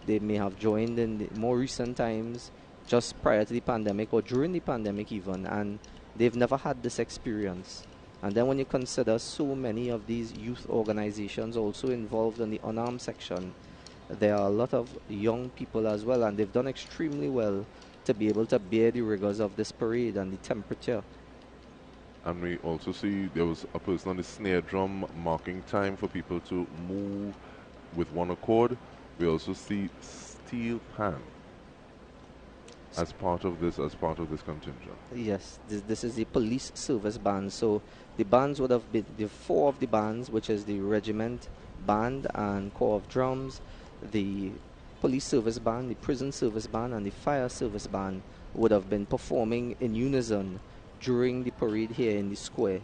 they may have joined in the more recent times, just prior to the pandemic or during the pandemic even, and they've never had this experience. And then when you consider so many of these youth organizations also involved in the unarmed section, there are a lot of young people as well, and they've done extremely well to be able to bear the rigors of this parade and the temperature. And we also see there was a person on the snare drum marking time for people to move with one accord. We also see steel pan. as part of this contingent. Yes, this is the police service band. So the bands would have been the four of the bands, which is the regiment band and corps of drums, the police service band, the prison service band, and the fire service band would have been performing in unison during the parade here in the square.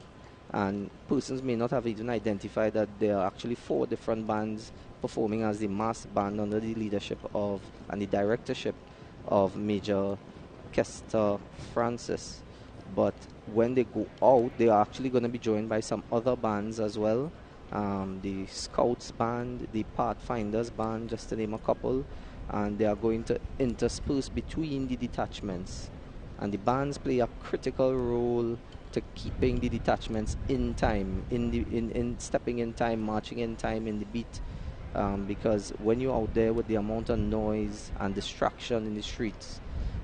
And persons may not have even identified that there are actually four different bands performing as the mass band under the leadership of and the directorship of Major Kester Francis. But when they go out, they are actually going to be joined by some other bands as well. The Scouts band, the Pathfinders band, just to name a couple. And they are going to intersperse between the detachments. And the bands play a critical role to keeping the detachments in time, in stepping in time, marching in time in the beat. Because when you're out there with the amount of noise and distraction in the streets,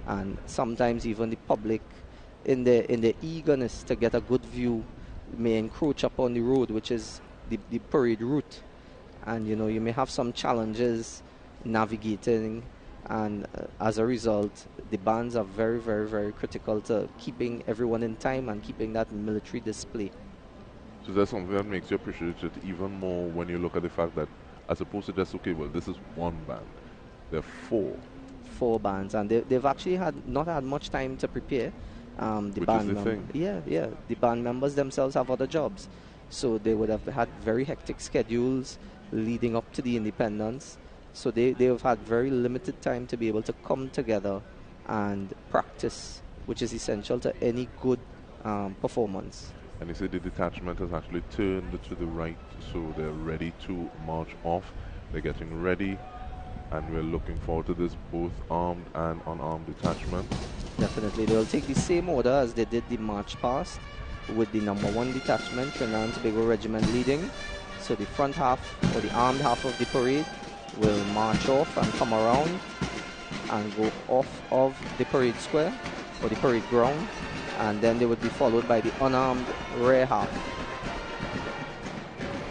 and sometimes even the public in their eagerness to get a good view may encroach upon the road, which is the parade route, and you may have some challenges navigating, and as a result the bands are very, very, very critical to keeping everyone in time and keeping that military display. So that's something that makes you appreciate it even more when you look at the fact that as opposed to just, okay, well, this is one band, there are four bands, and they've actually not had much time to prepare. Which is the thing. Yeah, the band members themselves have other jobs, so they would have had very hectic schedules leading up to the independence, so they have had very limited time to be able to come together and practice, which is essential to any good performance. And you say the detachment has actually turned to the right, so they're ready to march off. They're getting ready, and we're looking forward to this, both armed and unarmed detachments. Definitely. They'll take the same order as they did the march past, with the number 1 detachment, Trinidad and Tobago Regiment, leading. So the front half, or the armed half of the parade, will march off and come around and go off of the parade square, or the parade ground, and then they would be followed by the unarmed rear half.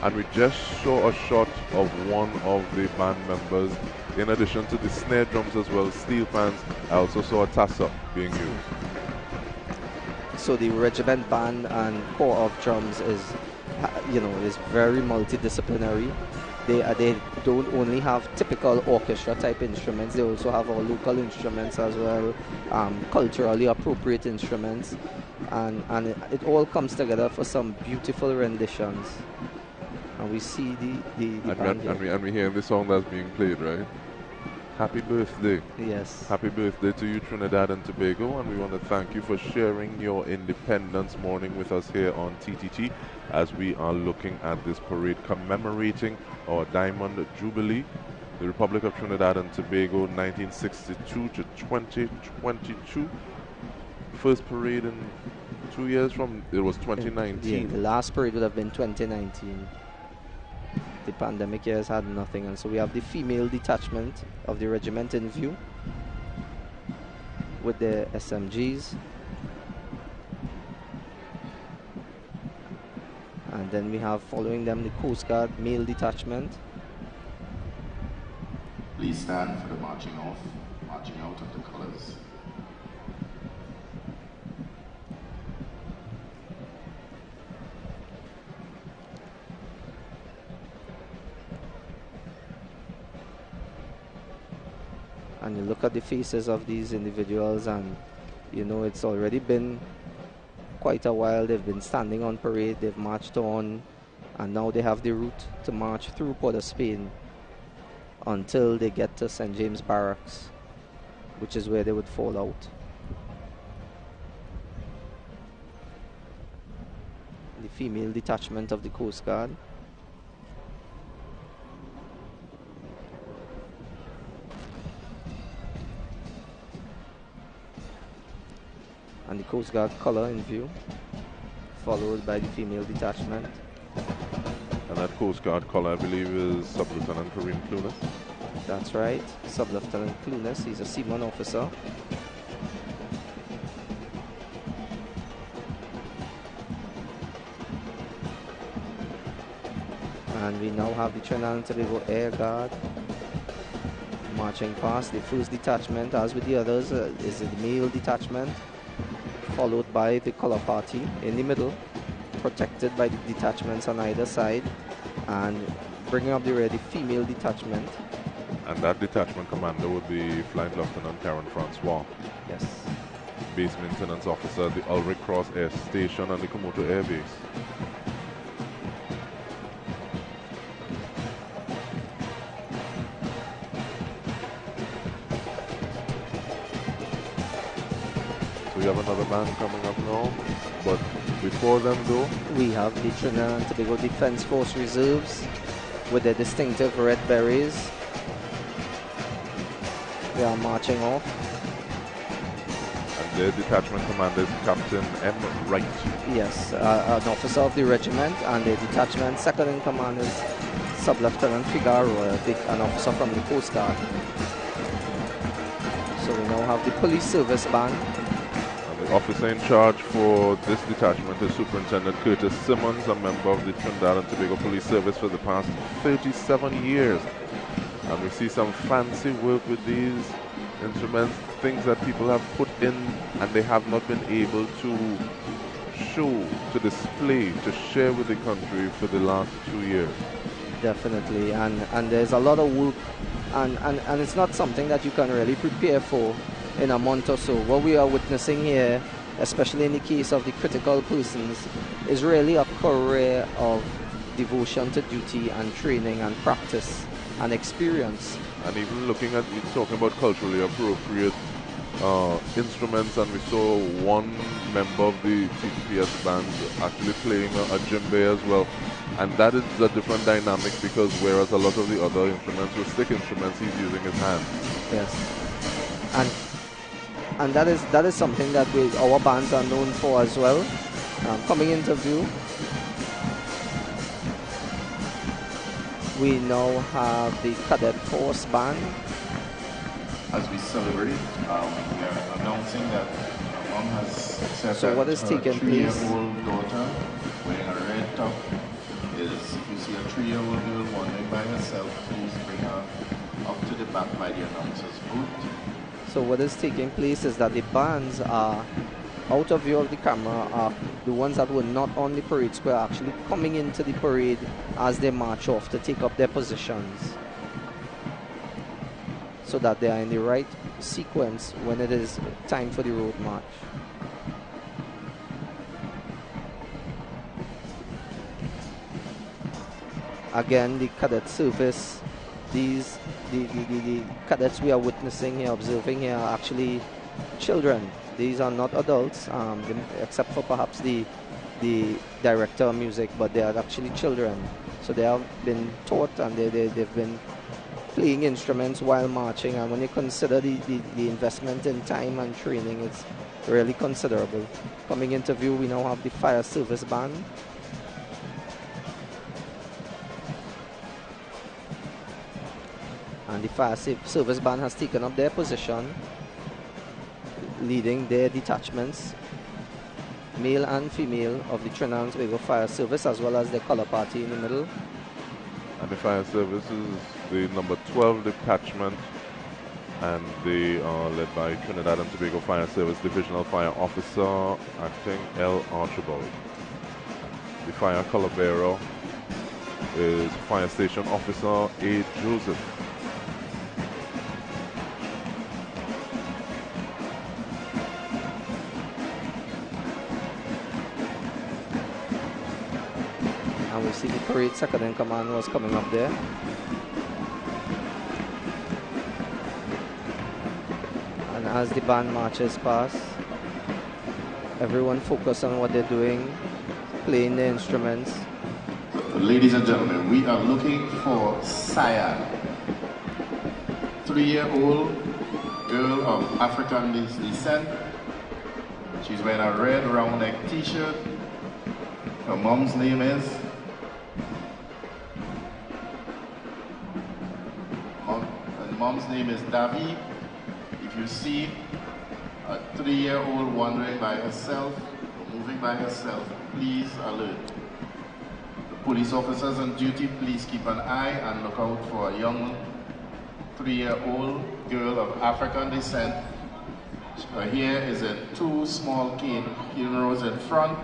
And we just saw a shot of one of the band members. In addition to the snare drums as well, steel pans, I also saw a tassa being used. So the regiment band and corps of drums is very multidisciplinary. They don't only have typical orchestra type instruments, they also have our local instruments as well, culturally appropriate instruments, and it all comes together for some beautiful renditions. And we see the band here. And we hear the song that's being played, right? Happy birthday. Yes. Happy birthday to you, Trinidad and Tobago, and we want to thank you for sharing your Independence morning with us here on TTT as we are looking at this parade commemorating our Diamond Jubilee, the Republic of Trinidad and Tobago, 1962 to 2022. First parade in 2 years from, it was 2019. Yeah, the last parade would have been 2019. The pandemic years had nothing, and so we have the female detachment of the regiment in view with the SMGs, and then we have following them the Coast Guard male detachment. Please stand for the marching out of the colors. And you look at the faces of these individuals, and it's already been quite a while. They've been standing on parade, they've marched on, and now they have the route to march through Port of Spain until they get to St. James Barracks, which is where they would fall out. The female detachment of the Coast Guard. And the Coast Guard color in view, followed by the female detachment. And that Coast Guard color, I believe, is Sub-Lieutenant Kareem Clunas. That's right, Sub-Lieutenant Clunas. He's a seaman officer. And we now have the Trinidad and Tobago Air Guard marching past. The first detachment, as with the others, is the male detachment, followed by the color party in the middle, protected by the detachments on either side, and bringing up the rear, the female detachment. And that detachment commander would be Flight Lieutenant Karen Francois. Yes. Base Maintenance Officer at the Ulrich Cross Air Station and the Komodo Air Base. So we have another band coming up now, but before them though, we have the Trinidad and Tobago Defense Force Reserves with their distinctive red berets. They are marching off. And their detachment commander is Captain M. Wright. Yes, an officer of the regiment, and the detachment second in command is Sub-Lieutenant Figaro, an officer from the Coast Guard. So we now have the police service band. And the officer in charge for this detachment is Superintendent Curtis Simmons, a member of the Trinidad and Tobago Police Service for the past 37 years. And we see some fancy work with these instruments, things that people have put in and they have not been able to show, to display, to share with the country for the last 2 years. Definitely, and there's a lot of work, and it's not something that you can really prepare for in a month or so. What we are witnessing here, especially in the case of the critical persons, is really a career of devotion to duty and training and practice and experience. And even looking at, we're talking about culturally appropriate instruments, and we saw one member of the TTPS band actually playing a djembe as well. And that is a different dynamic, because whereas a lot of the other instruments were stick instruments, he's using his hands. Yes. And that is something that our bands are known for as well. Coming into view, we now have the Cadet Force Band. As we celebrate, we are announcing that mom has said so that what is her taking place? 3-year-old daughter wearing a red top is, if you see a 3-year-old girl wandering by herself, please bring her up to the back by the announcer's booth. So what is taking place is that the bands are out of view of the camera, are the ones that were not on the parade square actually coming into the parade as they march off to take up their positions, so that they are in the right sequence when it is time for the road march. Again, the cadet service, the cadets we are witnessing here, observing here, are actually children. These are not adults, except for perhaps the director of music, but they are actually children. So they have been taught, and they've been playing instruments while marching, and when you consider the investment in time and training, it's really considerable. Coming into view, we now have the fire service band. And the fire service band has taken up their position, leading their detachments, male and female, of the Trinidad and Tobago Fire Service, as well as their color party in the middle. And the fire service is the number 12 detachment, and they are led by Trinidad and Tobago Fire Service Divisional Fire Officer, Acting L. Archibald. The fire color bearer is Fire Station Officer A. Joseph. And we see the parade second in command was coming up there. And as the band marches past, everyone focus on what they're doing, playing their instruments. Ladies and gentlemen, we are looking for Cyan, 3-year-old girl of African descent. She's wearing a red round neck t-shirt. Her mom's name is Davi. If you see a 3-year-old wandering by herself, or moving by herself, please alert. The police officers on duty, please keep an eye and look out for a young 3-year-old girl of African descent. Her hair is in 2 small cane rows in front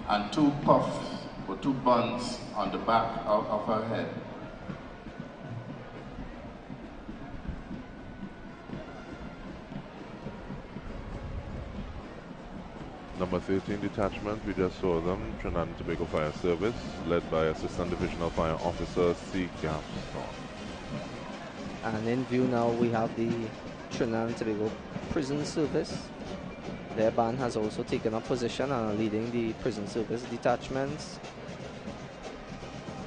and 2 puffs or 2 buns on the back of her head. Number 13 detachment, we just saw them, Trinidad and Tobago Fire Service, led by Assistant Divisional Fire Officer C. Gapstone. And in view now we have the Trinidad and Tobago Prison Service. Their band has also taken up position and are leading the prison service detachments.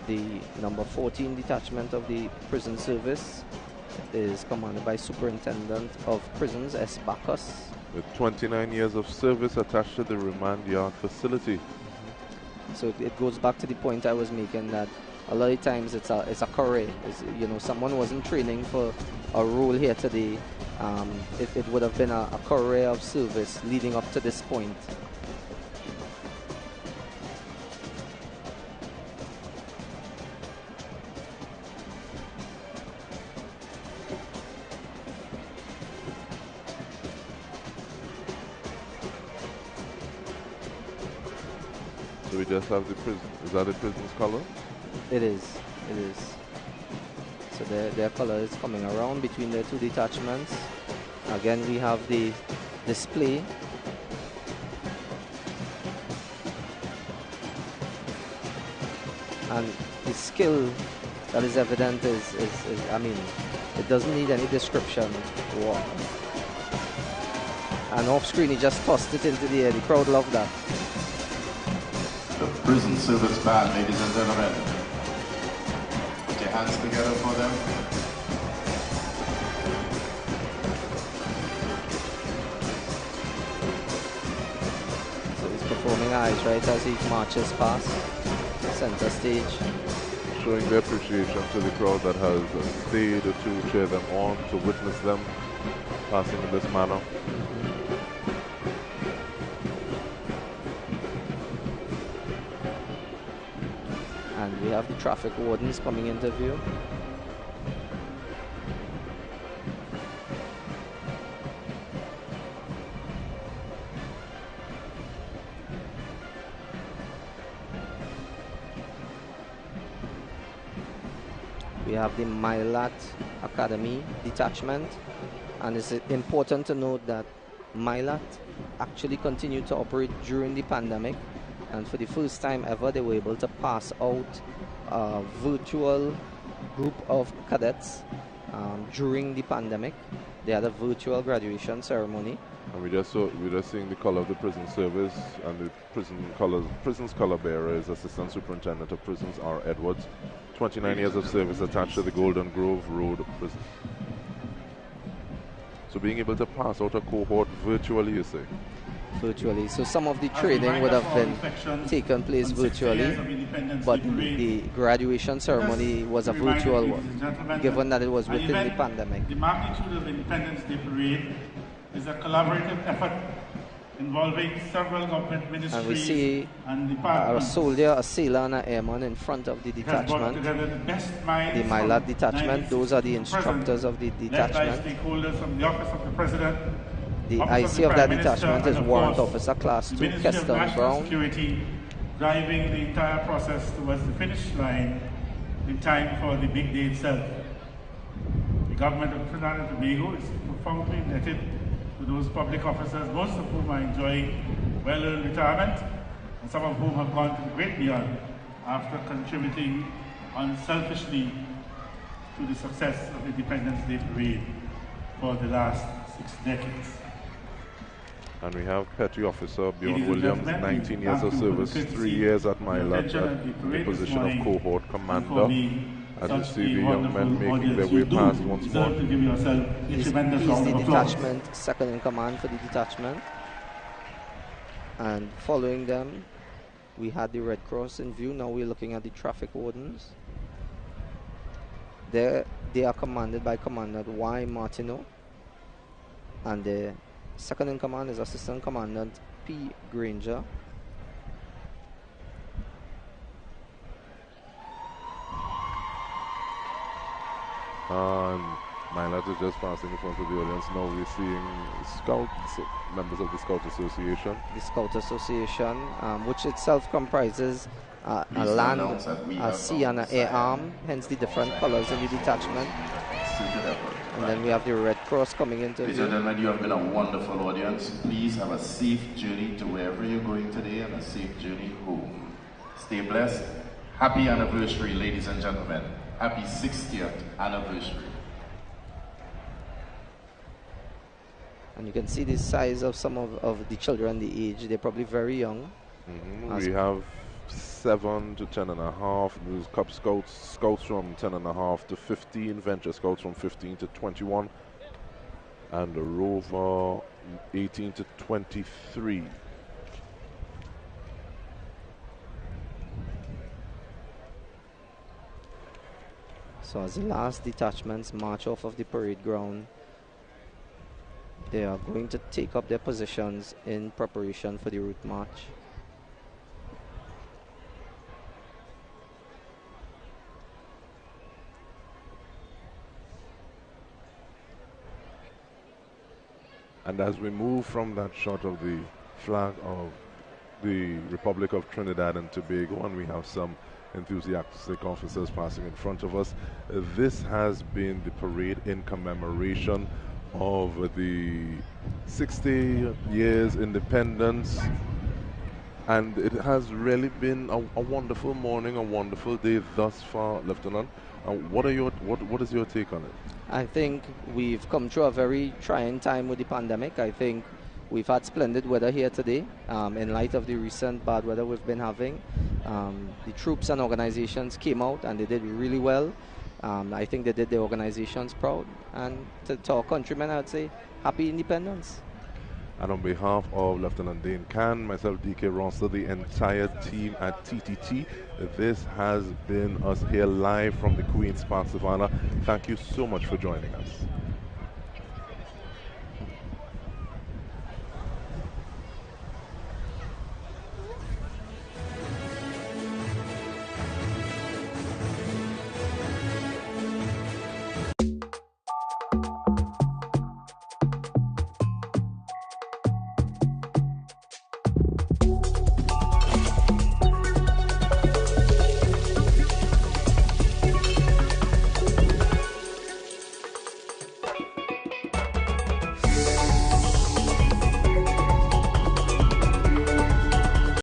The number 14 detachment of the prison service is commanded by Superintendent of Prisons S. Bacchus. With 29 years of service attached to the remand yard facility. So it goes back to the point I was making that a lot of times it's a career. You know, someone wasn't training for a role here today. It would have been a career of service leading up to this point. So we just have the prison. Is that the prison's color? It is. It is. So their color is coming around between the 2 detachments. Again, we have the display. And the skill that is evident is I mean, it doesn't need any description. Wow. And off screen, he just tossed it into the air. The crowd loved that. The prison service band, ladies and gentlemen. Put your hands together for them. So he's performing Eyes Right as he marches past center stage. Showing their appreciation to the crowd that has stayed to cheer them on, to witness them passing in this manner. And we have the traffic wardens coming into view. We have the Milat Academy detachment, and it's important to note that Milat actually continued to operate during the pandemic, and for the first time ever they were able to pass out a virtual group of cadets during the pandemic. They had a virtual graduation ceremony. And we're just seeing the color of the prison service, and the prison's color bearer is Assistant Superintendent of Prisons R. Edwards. 29 years of service attached to the Golden Grove Road Prison. So being able to pass out a cohort virtually, you say? Virtually. So some of the training would have been taken place virtually, but the graduation ceremony was a virtual one, given that it was within the pandemic. The magnitude of Independence Day Parade is a collaborative effort involving several government ministries and we see and departments. A soldier, a sailor, and an airman in front of the detachment. The Milat detachment, those are the instructors of the detachment. Stakeholders from the Office of the President, the IC of that detachment is Warrant Officer Class 2, Keston Brown. Security, driving the entire process towards the finish line in time for the big day itself. The government of Trinidad and Tobago is profoundly indebted to those public officers, most of whom are enjoying well-earned retirement, and some of whom have gone to the great beyond after contributing unselfishly to the success of Independence Day Parade for the last 6 decades. And we have Petty Officer Bjorn Williams, 19 years of service, 3 years at Milat, in the position of cohort commander. As you see the young men making their way past once more. He's the detachment, second in command for the detachment. And following them, we had the Red Cross in view. Now we're looking at the traffic wardens. They are commanded by Commandant Y. Martineau. And the second in command is Assistant Commandant P. Granger. My lad is just passing in front of the audience. Now we're seeing scouts, members of the Scout Association. The Scout Association, which itself comprises a land, a sea, and an air arm, hence the different colors in the detachment. And then we have the Red Cross coming into Ladies and gentlemen, you have been a wonderful audience. Please have a safe journey to wherever you're going today and a safe journey home. Stay blessed. Happy anniversary, ladies and gentlemen. Happy 60th anniversary. And you can see the size of some of the children, the age. They're probably very young. We have 7 to 10.5. There's Cub Scouts from 10.5 to 15, Venture Scouts from 15 to 21, and the Rover 18 to 23. So as the last detachments march off of the parade ground, they are going to take up their positions in preparation for the route march. And as we move from that shot of the flag of the Republic of Trinidad and Tobago, and we have some enthusiastic officers passing in front of us, this has been the parade in commemoration of the 60 years independence, and it has really been a wonderful morning, a wonderful day thus far, Lieutenant. What is your take on it? I think we've come through a very trying time with the pandemic. I think we've had splendid weather here today. In light of the recent bad weather we've been having, the troops and organizations came out and they did really well. I think they did the organizations proud. And to our countrymen, I would say, happy independence. And on behalf of Lieutenant Dane Can, myself, DK Ronster, the entire team at TTT, this has been us here live from the Queen's Park, Savannah. Thank you so much for joining us.